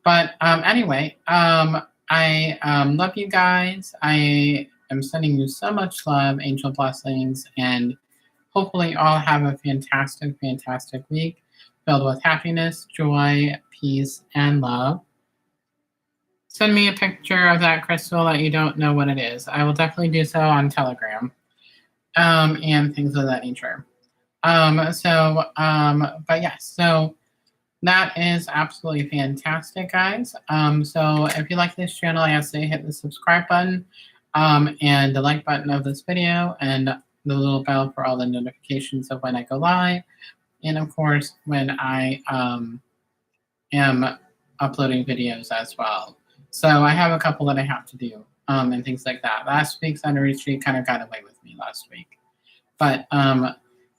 But anyway, I love you guys. I am sending you so much love, angel blessings, and hopefully all have a fantastic week filled with happiness, joy, peace, and love. Send me a picture of that crystal that you don't know what it is. I will definitely do so on Telegram and things of that nature. But yes, so that is absolutely fantastic, guys. So if you like this channel, I say hit the subscribe button and the like button of this video and the little bell for all the notifications of when I go live. And of course, when I am uploading videos as well. So I have a couple that I have to do and things like that. Last week's Under Retreat kind of got away with me last week. But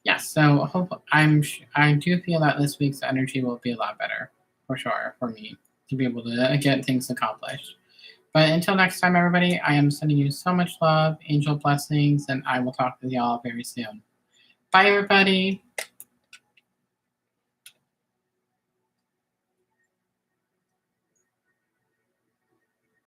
yes, so I do feel that this week's energy will be a lot better, for sure, for me to be able to get things accomplished. But until next time, everybody, I am sending you so much love, angel blessings, and I will talk with y'all very soon. Bye, everybody.